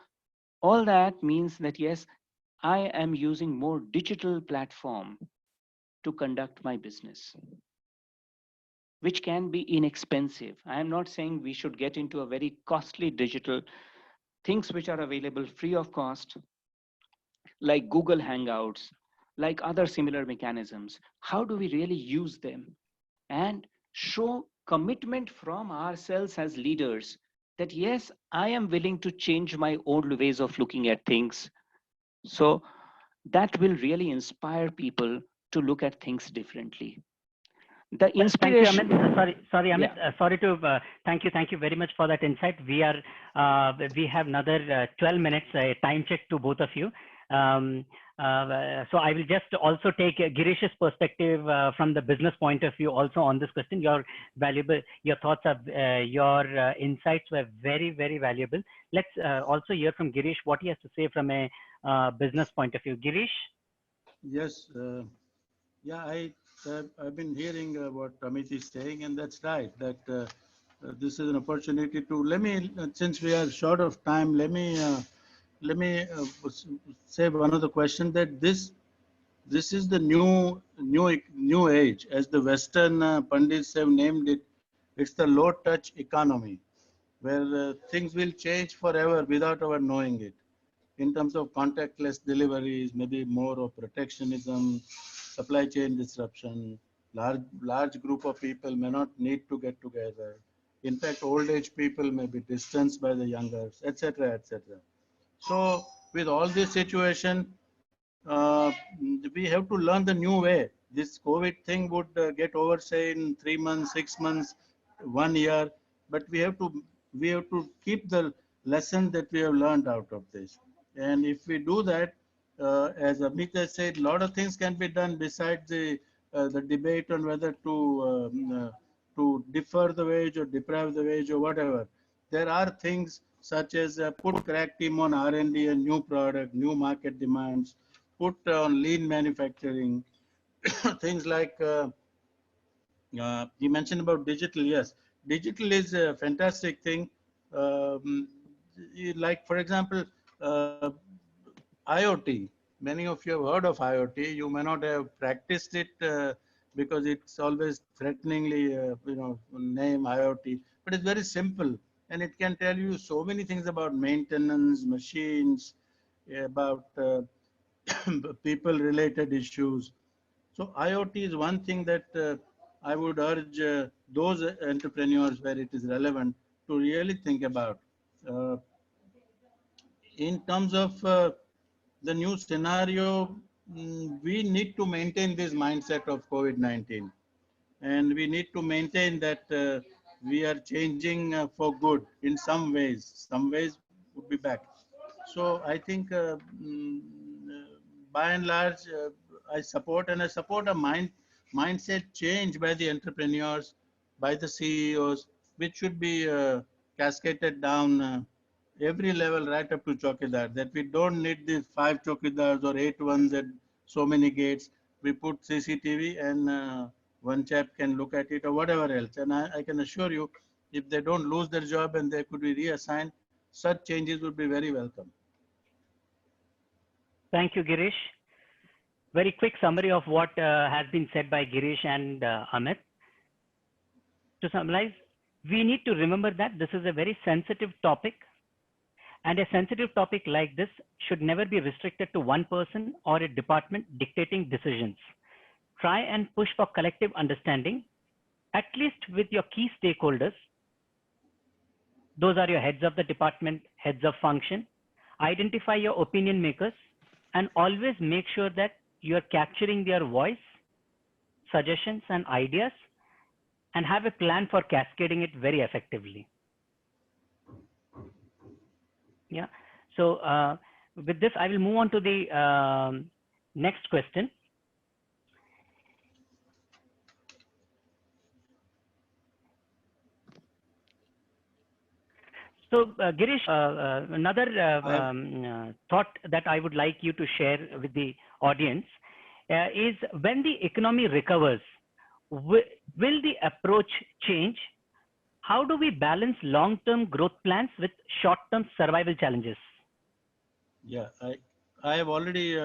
S5: all that means that, yes, I am using more digital platform to conduct my business, which can be inexpensive. I am not saying we should get into a very costly digital things which are available free of cost, like Google Hangouts, like other similar mechanisms. How do we really use them and show commitment from ourselves as leaders that, yes, I am willing to change my old ways of looking at things. So that will really inspire people to look at things differently. The
S1: Well, thank you,
S5: inspiration.
S1: Amit. Sorry, Amit.
S5: Yeah.
S1: Sorry to thank you very much for that insight. We have another 12 minutes time check to both of you. So I will just also take Girish's perspective from the business point of view also on this question. Your thoughts are, your insights were very valuable. Let's also hear from Girish what he has to say from a business point of view. Girish?
S4: Yes, yeah, I've been hearing what Amit is saying, and that's right. That this is an opportunity to since we are short of time, let me say one of the question that this is the new age, as the Western pundits have named it. It's the low touch economy, where things will change forever without our knowing it. In terms of contactless deliveries, maybe more of protectionism, supply chain disruption, large group of people may not need to get together. In fact, old age people may be distanced by the youngers, etc., etc. So with all this situation, we have to learn the new way. This COVID thing would get over, say, in 3 months, 6 months, 1 year, but we have to keep the lesson that we have learned out of this. And if we do that, as Amita said, a lot of things can be done besides the debate on whether to defer the wage or deprive the wage or whatever. There are things such as put crack team on R&D and new product, new market demands, put on lean manufacturing, things like you mentioned about digital. Yes, digital is a fantastic thing. Um, like, for example, IoT. Many of you have heard of IoT. You may not have practiced it because it's always threateningly, name IoT. But it's very simple, and it can tell you so many things about maintenance, machines, about people-related issues. So IoT is one thing that I would urge those entrepreneurs where it is relevant to really think about. Uh, in terms of the new scenario, we need to maintain this mindset of COVID-19. And we need to maintain that we are changing for good in some ways. Some ways would be back. So I think by and large, I support a mindset change by the entrepreneurs, by the CEOs, which should be cascaded down every level right up to Chokidar, that we don't need the 5 Chokidars or 8 ones at so many gates. We put CCTV and one chap can look at it or whatever else. And I can assure you, if they don't lose their job and they could be reassigned, such changes would be very welcome.
S1: Thank you, Girish. Very quick summary of what has been said by Girish and Amit. To summarize, we need to remember that this is a very sensitive topic, And a sensitive topic like this should never be restricted to one person or a department dictating decisions. Try and push for collective understanding, at least with your key stakeholders. Those are your heads of the department, heads of function. Identify your opinion makers and always make sure that you are capturing their voice, suggestions, and ideas, and have a plan for cascading it very effectively. Yeah. So with this, I will move on to the next question. So Girish, another thought that I would like you to share with the audience is when the economy recovers, will the approach change? How do we balance long-term growth plans with short-term survival challenges?
S4: Yeah, I have already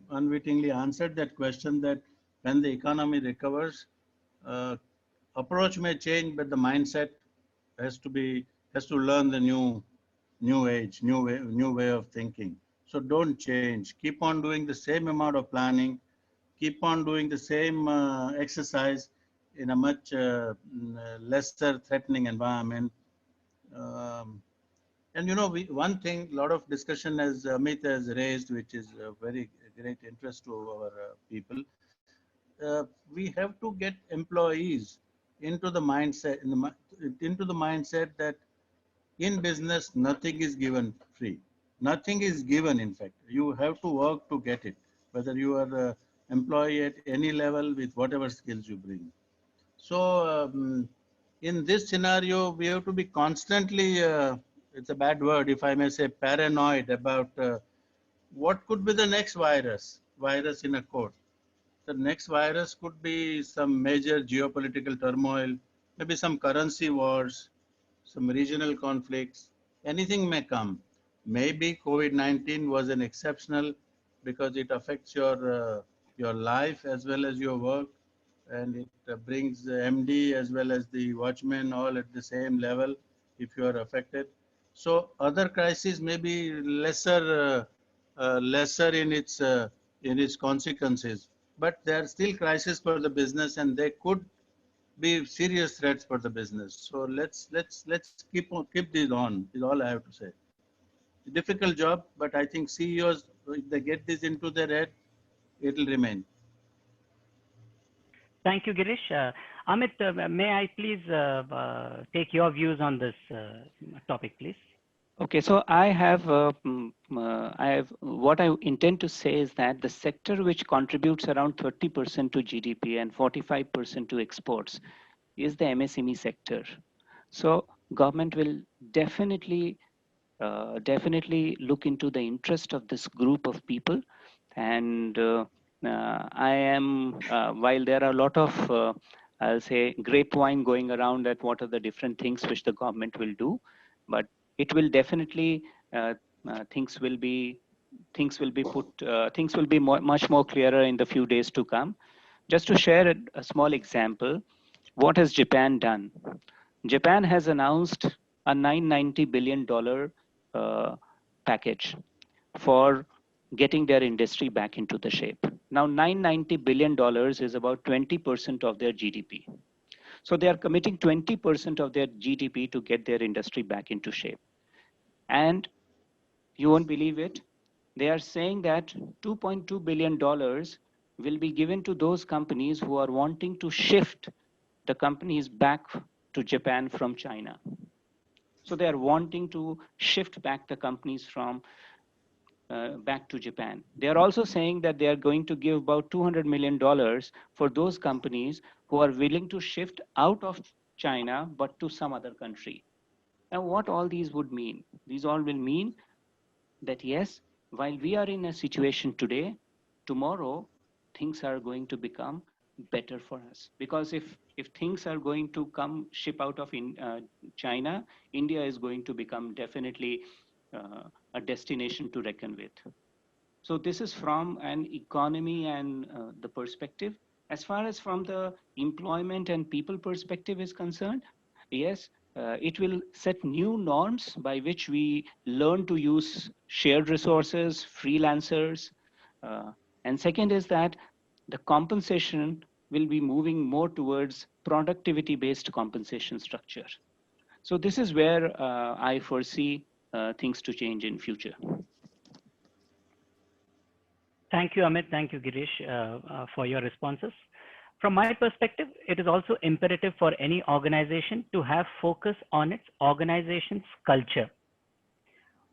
S4: unwittingly answered that question, that when the economy recovers, approach may change, but the mindset has to learn the new age, new way of thinking. So don't change. Keep on doing the same amount of planning. Keep on doing the same exercise in a much lesser threatening environment. And you know, one thing, a lot of discussion as Amit has raised, which is a very great interest to our people. We have to get employees into the mindset, into the mindset that in business nothing is given free. Nothing is given. In fact, you have to work to get it. Whether you are an employee at any level with whatever skills you bring. So in this scenario, we have to be constantly, it's a bad word if I may say, paranoid about what could be the next virus in a quote. The next virus could be some major geopolitical turmoil, maybe some currency wars, some regional conflicts, anything may come. Maybe COVID-19 was an exceptional because it affects your life as well as your work, and it brings the MD as well as the watchman all at the same level if you are affected. So other crises may be lesser in its consequences, but they are still crises for the business, and they could be serious threats for the business. So let's keep these on, is all I have to say. A difficult job, but I think CEOs, if they get this into their head, it will remain.
S1: Thank you, Girish. Amit, may I please take your views on this topic, please?
S5: Okay, so I have what I intend to say is that the sector which contributes around 30% to GDP and 45% to exports is the MSME sector. So government will definitely look into the interest of this group of people. And I am, while there are a lot of, I'll say, grapevine going around at what are the different things which the government will do, but it will definitely, things will be much more clearer in the few days to come. Just to share a small example, what has Japan done? Japan has announced a $990 billion package for getting their industry back into the shape. Now, $990 billion is about 20% of their GDP. So they are committing 20% of their GDP to get their industry back into shape. And you won't believe it, they are saying that $2.2 billion will be given to those companies who are wanting to shift the companies back to Japan from China. So they are wanting to shift back the companies from back to Japan. They are also saying that they are going to give about $200 million for those companies who are willing to shift out of China, but to some other country. Now, what all these would mean? These all will mean that yes, while we are in a situation today, tomorrow things are going to become better for us. Because if things are going to come ship out of China, India is going to become definitely a destination to reckon with. So this is from an economy and the perspective. As far as from the employment and people perspective is concerned, yes, it will set new norms by which we learn to use shared resources, freelancers. And second is that the compensation will be moving more towards productivity-based compensation structure. So this is where I foresee things to change in future.
S1: Thank you, Amit. Thank you, Girish, for your responses. From my perspective, it is also imperative for any organization to have focus on its organization's culture.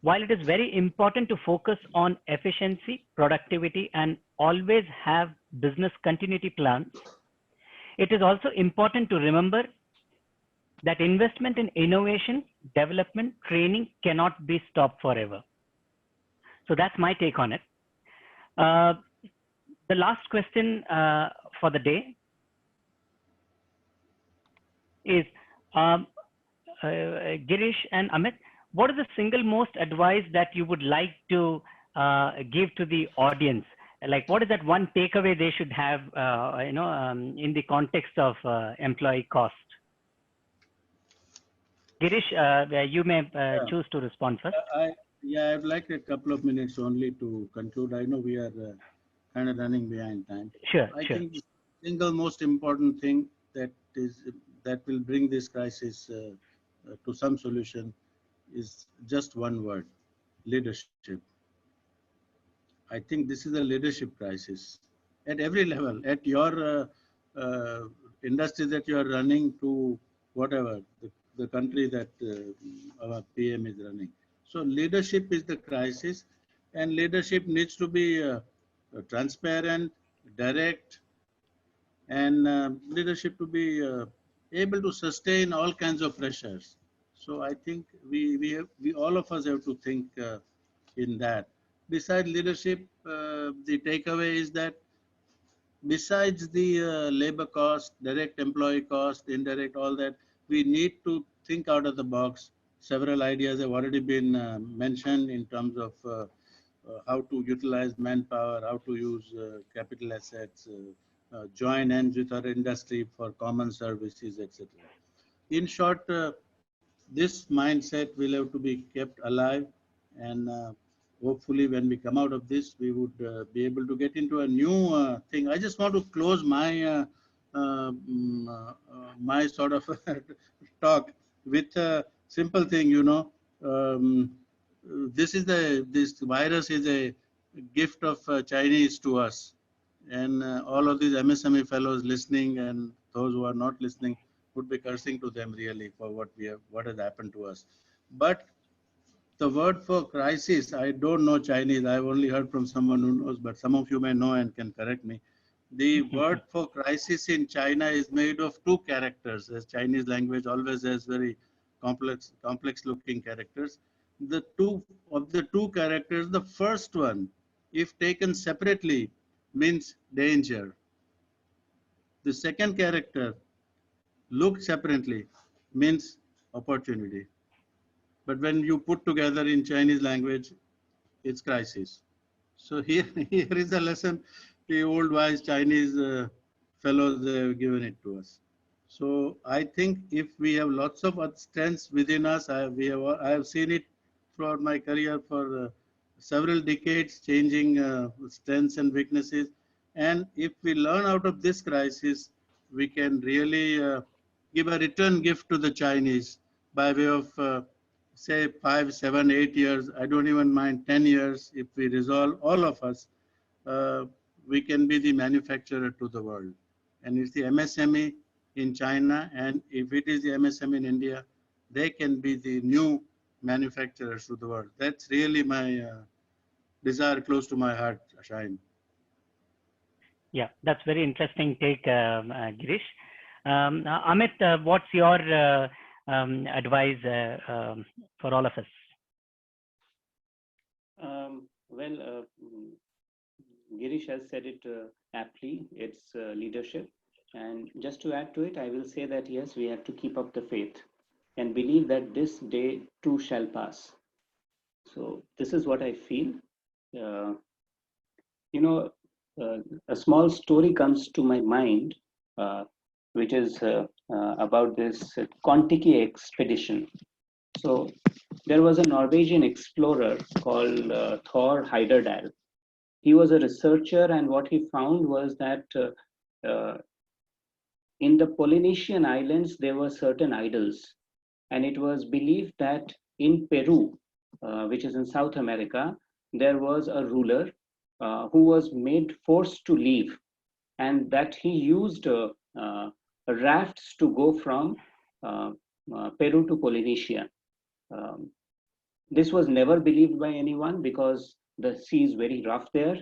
S1: While it is very important to focus on efficiency, productivity, and always have business continuity plans, it is also important to remember that investment in innovation, development, training cannot be stopped forever. So that's my take on it. The last question for the day is, Girish and Amit, what is the single most advice that you would like to give to the audience? Like, what is that one takeaway they should have, in the context of employee cost? Girish, you may choose to respond first.
S4: I'd like a couple of minutes only to conclude. I know we are kind of running behind time.
S1: Sure.
S4: I think the single most important thing that will bring this crisis to some solution is just one word: leadership. I think this is a leadership crisis at every level, at your industry that you are running to whatever, the country that our PM is running. So leadership is the crisis, and leadership needs to be transparent, direct, and leadership to be able to sustain all kinds of pressures. So I think we all of us have to think in that. Besides leadership, the takeaway is that besides the labor cost, direct employee cost, indirect, all that, we need to think out of the box. Several ideas have already been mentioned in terms of how to utilize manpower, how to use capital assets, join hands with our industry for common services, etc. In short, this mindset will have to be kept alive, and hopefully when we come out of this, we would be able to get into a new thing. I just want to close my my sort of talk with a simple thing, this virus is a gift of Chinese to us, and all of these MSME fellows listening and those who are not listening would be cursing to them really for what has happened to us. But the word for crisis, I don't know Chinese. I've only heard from someone who knows, but some of you may know and can correct me. The word for crisis in China is made of two characters, as Chinese language always has very complex looking characters. The two characters, the first one, if taken separately, means danger. The second character, looked separately, means opportunity. But when you put together in Chinese language, it's crisis. So here is a lesson the old wise Chinese fellows have given it to us. So I think if we have lots of strengths within us, I have seen it throughout my career for several decades, changing strengths and weaknesses. And if we learn out of this crisis, we can really give a return gift to the Chinese by way of say 5, 7, 8 years. I don't even mind 10 years. If we resolve, all of us, we can be the manufacturer to the world. And it's the MSME in China, and if it is the MSME in India, they can be the new manufacturers to the world. That's really my desire close to my heart, Shaheen.
S1: Yeah, that's very interesting take, Girish. Amit, what's your advice for all of us?
S5: Girish has said it aptly. It's leadership. And just to add to it, I will say that yes, we have to keep up the faith and believe that this day too shall pass. So this is what I feel. A small story comes to my mind
S2: which is about this Kon-Tiki expedition. So there was a Norwegian explorer called Thor Heyerdahl. He was a researcher, and what he found was that in the Polynesian islands, there were certain idols. And it was believed that in Peru, which is in South America, there was a ruler who was forced to leave, and that he used rafts to go from Peru to Polynesia. This was never believed by anyone because the sea is very rough there.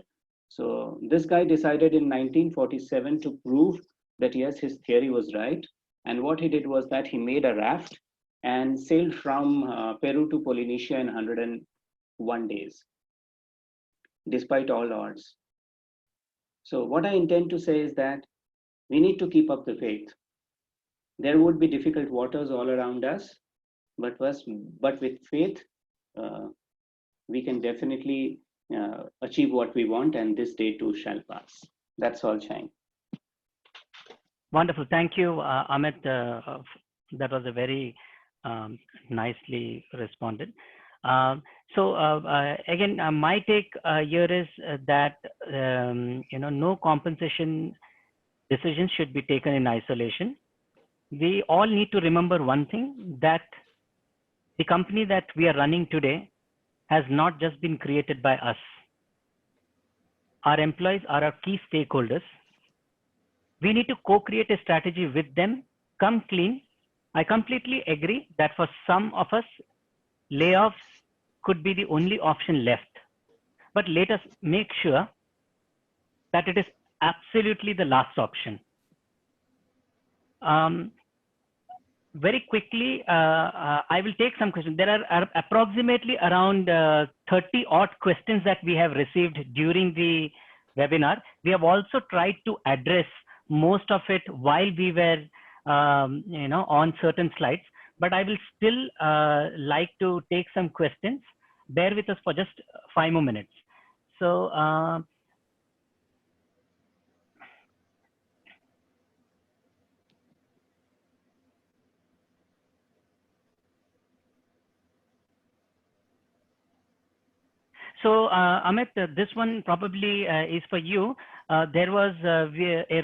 S2: So this guy decided in 1947 to prove that yes, his theory was right. And what he did was that he made a raft and sailed from Peru to Polynesia in 101 days, despite all odds. So what I intend to say is that we need to keep up the faith. There would be difficult waters all around us, but with faith, we can definitely achieve what we want, and this day too shall pass. That's all, Shine.
S1: Wonderful. Thank you, Amit. That was a very nicely responded. Again, my take here is that no compensation decisions should be taken in isolation. We all need to remember one thing, that the company that we are running today has not just been created by us. Our employees are our key stakeholders. We need to co-create a strategy with them, come clean. I completely agree that for some of us, layoffs could be the only option left. But let us make sure that it is absolutely the last option. Very quickly, I will take some questions. There are approximately around 30 odd questions that we have received during the webinar. We have also tried to address most of it while we were on certain slides, but I will still like to take some questions. Bear with us for just 5 more minutes. So Amit, this one probably is for you. There was a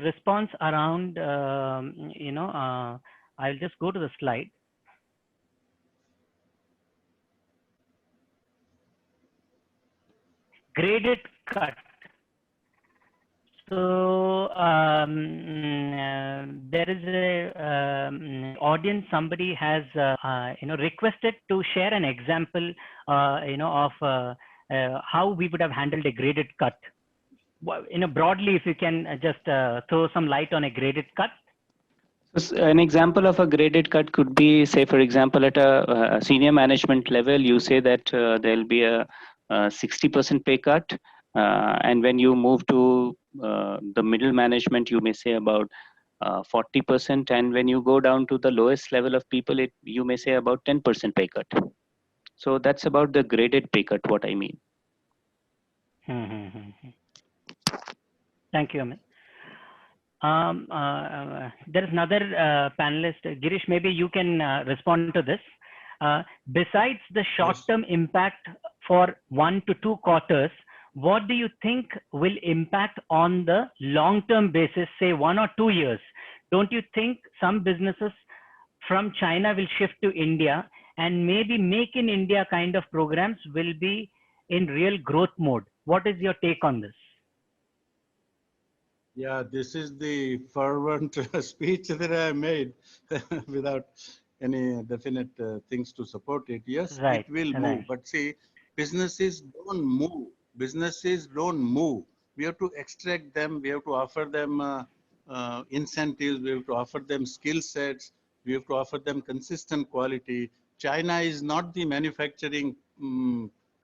S1: response around, I'll just go to the slide. Graded cut. So there is a audience. Somebody has requested to share an example, of how we would have handled a graded cut. Broadly, if you can just throw some light on a graded cut.
S5: An example of a graded cut could be, say, for example, at a senior management level, you say that there'll be a 60% pay cut. And when you move to the middle management, you may say about 40%. And when you go down to the lowest level of people, you may say about 10% pay cut. So that's about the graded pay cut, what I mean.
S1: Thank you, Amit. There is another panelist, Girish, maybe you can respond to this. Besides the short-term impact for 1 to 2 quarters, what do you think will impact on the long-term basis, say 1 or 2 years? Don't you think some businesses from China will shift to India, and maybe Make in India kind of programs will be in real growth mode? What is your take on this?
S4: Yeah, this is the fervent speech that I made without any definite things to support it. Yes,
S1: right,
S4: it will move. But see, businesses don't move. Businesses don't move. We have to extract them. We have to offer them incentives. We have to offer them skill sets. We have to offer them consistent quality. China is not the manufacturing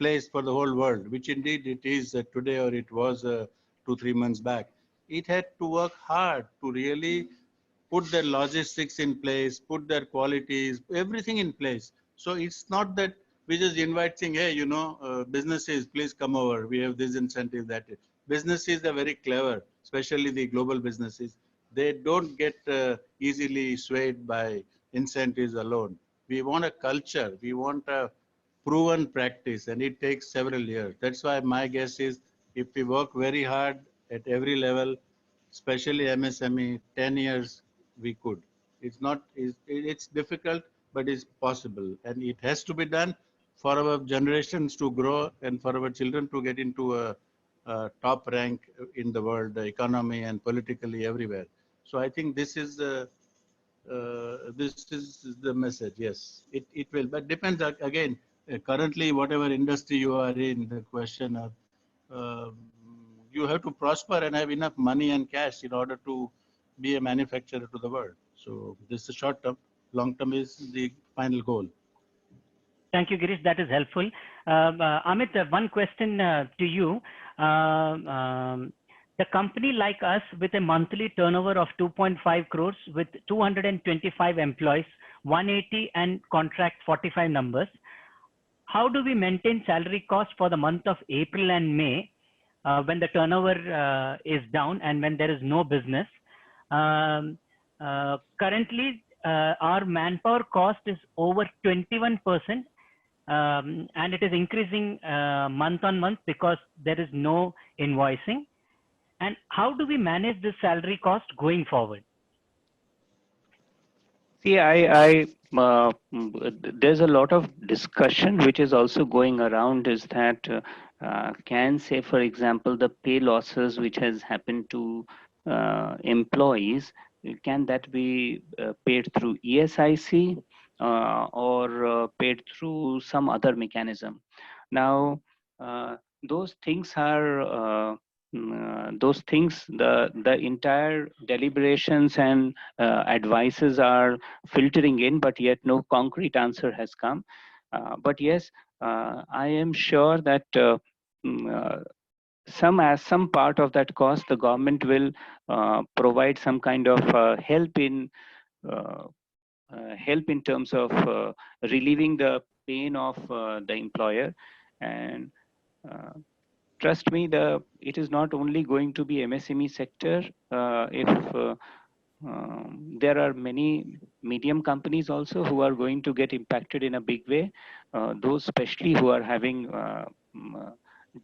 S4: place for the whole world, which indeed it is today, or it was 2-3 months back. It had to work hard to really put their logistics in place, put their qualities, everything in place. So it's not that we just invite saying, hey, businesses, please come over. We have this incentive, that. Businesses are very clever, especially the global businesses. they don't get easily swayed by incentives alone. We want a culture, we want a proven practice, and it takes several years. That's why my guess is if we work very hard at every level, especially MSME, 10 years we could. It's not, it's difficult, but it's possible. And it has to be done for our generations to grow and for our children to get into a top rank in the world, the economy and politically everywhere. So I think this is the message. Yes, it will, but depends again. Currently, whatever industry you are in, the question of you have to prosper and have enough money and cash in order to be a manufacturer to the world. So this is short term. Long term is the final goal.
S1: Thank you, Girish. That is helpful. Amit, one question to you. The company like us with a monthly turnover of 2.5 crores with 225 employees, 180 and contract 45 numbers. How do we maintain salary cost for the month of April and May when the turnover is down and when there is no business? Currently, our manpower cost is over 21%, and it is increasing month on month because there is no invoicing. And how do we manage this salary cost going forward?
S5: See, there's a lot of discussion which is also going around is that can say, for example, the pay losses which has happened to employees, can that be paid through ESIC or paid through some other mechanism? Now, those things are the entire deliberations and advices are filtering in, but yet no concrete answer has come. But yes, I am sure that some part of that cost, the government will provide some kind of help in terms of relieving the pain of the employer. And trust me, it is not only going to be MSME sector. There are many medium companies also who are going to get impacted in a big way. Those especially who are having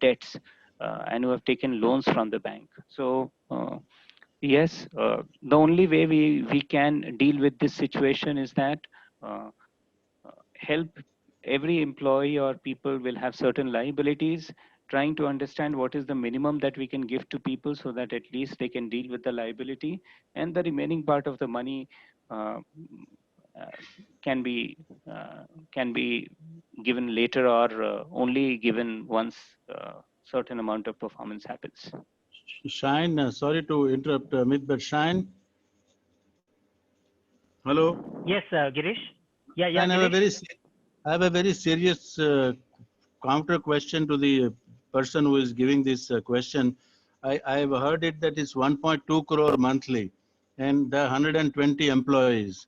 S5: debts and who have taken loans from the bank. So yes, the only way we can deal with this situation is that help every employee or people will have certain liabilities, trying to understand what is the minimum that we can give to people so that at least they can deal with the liability, and the remaining part of the money can be given later or only given once certain amount of performance happens.
S4: Shine, sorry to interrupt, Amit, but Shine. Hello.
S1: Yes, Girish. Yeah.
S4: And
S1: Girish.
S4: I have a very serious counter question to the person who is giving this question. I have heard it that it's 1.2 crore monthly and there are 120 employees.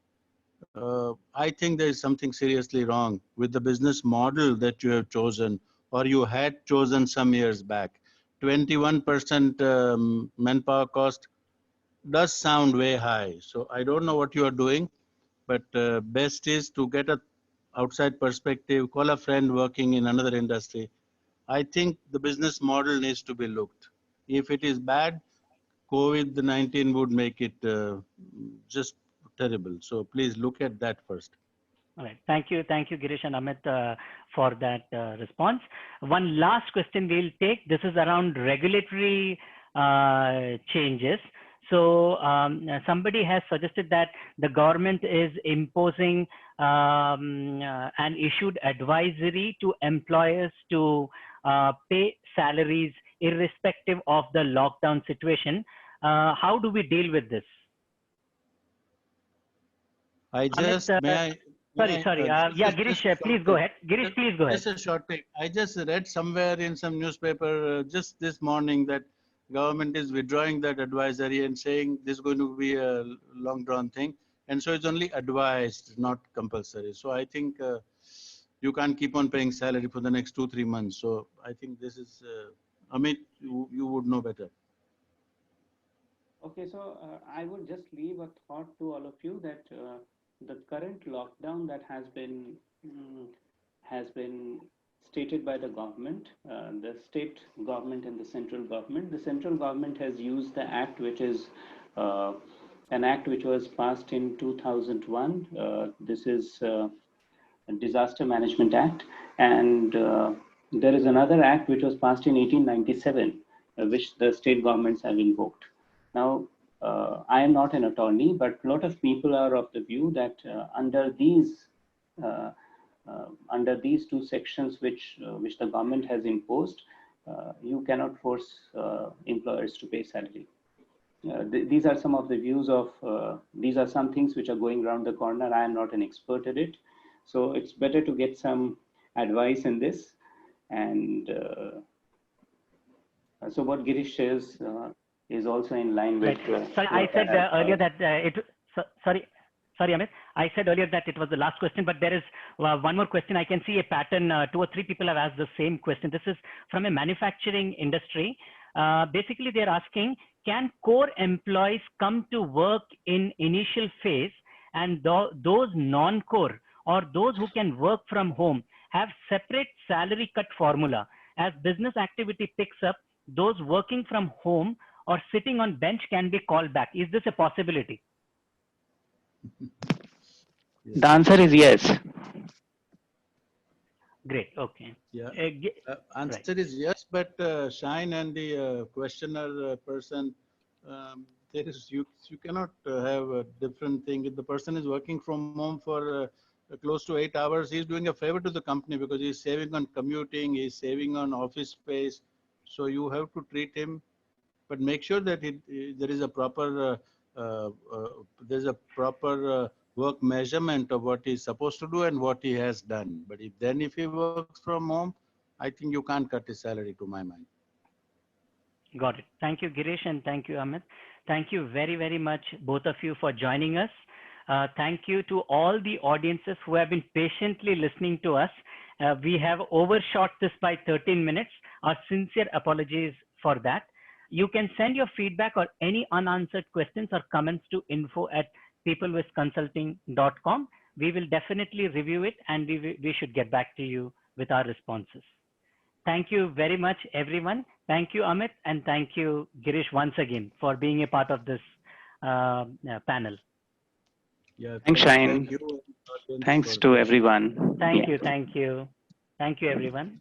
S4: I think there is something seriously wrong with the business model that you have chosen or you had chosen some years back. 21% manpower cost does sound way high. So I don't know what you are doing, but best is to get a outside perspective, call a friend working in another industry. I think the business model needs to be looked. If it is bad, COVID-19 would make it just terrible. So please look at that first.
S1: All right. Thank you, Girish and Amit, for that response. One last question we'll take. This is around regulatory changes. So somebody has suggested that the government is imposing an issued advisory to employers to pay salaries irrespective of the lockdown situation. How do we deal with this?
S4: Amit,
S1: Sorry. Yeah, Girish, please go ahead. Girish, please go ahead.
S4: Just a short take. I just read somewhere in some newspaper just this morning that government is withdrawing that advisory and saying this is going to be a long drawn thing. And so it's only advised, not compulsory. So I think you can't keep on paying salary for the next 2-3 months. So I think this is, Amit, you would know better.
S2: Okay, so I would just leave a thought to all of you that the current lockdown that has been stated by the government, the state government and the central government. The central government has used the act, which is an act which was passed in 2001. This is Disaster Management Act, and there is another act which was passed in 1897, which the state governments have invoked. Now, I am not an attorney, but a lot of people are of the view that uh, under these two sections which the government has imposed, you cannot force employers to pay salary. These are some of the views of, these are some things which are going around the corner. I am not an expert at it. So it's better to get some advice in this. And so what Girish says is also in line with.
S1: Right. Sorry, I said earlier that sorry, Amit. I said earlier that it was the last question, but there is one more question. I can see a pattern. 2 or 3 people have asked the same question. This is from a manufacturing industry. Basically, they're asking, can core employees come to work in initial phase, and those non-core or those who can work from home have separate salary cut formula? As business activity picks up, those working from home or sitting on bench can be called back. Is this a possibility?
S5: The answer is yes.
S1: Great. Okay.
S4: Yeah.
S1: Right.
S4: Answer is yes, but Shine and the questioner person, there is you cannot have a different thing. If the person is working from home for close to 8 hours, he's doing a favor to the company because he's saving on commuting, he's saving on office space. So you have to treat him, but make sure that there is a proper work measurement of what he's supposed to do and what he has done. But if he works from home, I think you can't cut his salary, to my mind.
S1: Got it. Thank you, Girish, and thank you, Amit. Thank you very, very much, both of you, for joining us. Thank you to all the audiences who have been patiently listening to us. We have overshot this by 13 minutes. Our sincere apologies for that. You can send your feedback or any unanswered questions or comments to info@peoplewithconsulting.com. We will definitely review it, and we should get back to you with our responses. Thank you very much, everyone. Thank you, Amit, and thank you, Girish, once again for being a part of this panel.
S4: Yeah.
S5: Thanks, Shine.
S4: Thank you.
S5: Thanks to everyone.
S1: Thank you. Thank you. Thank you, everyone.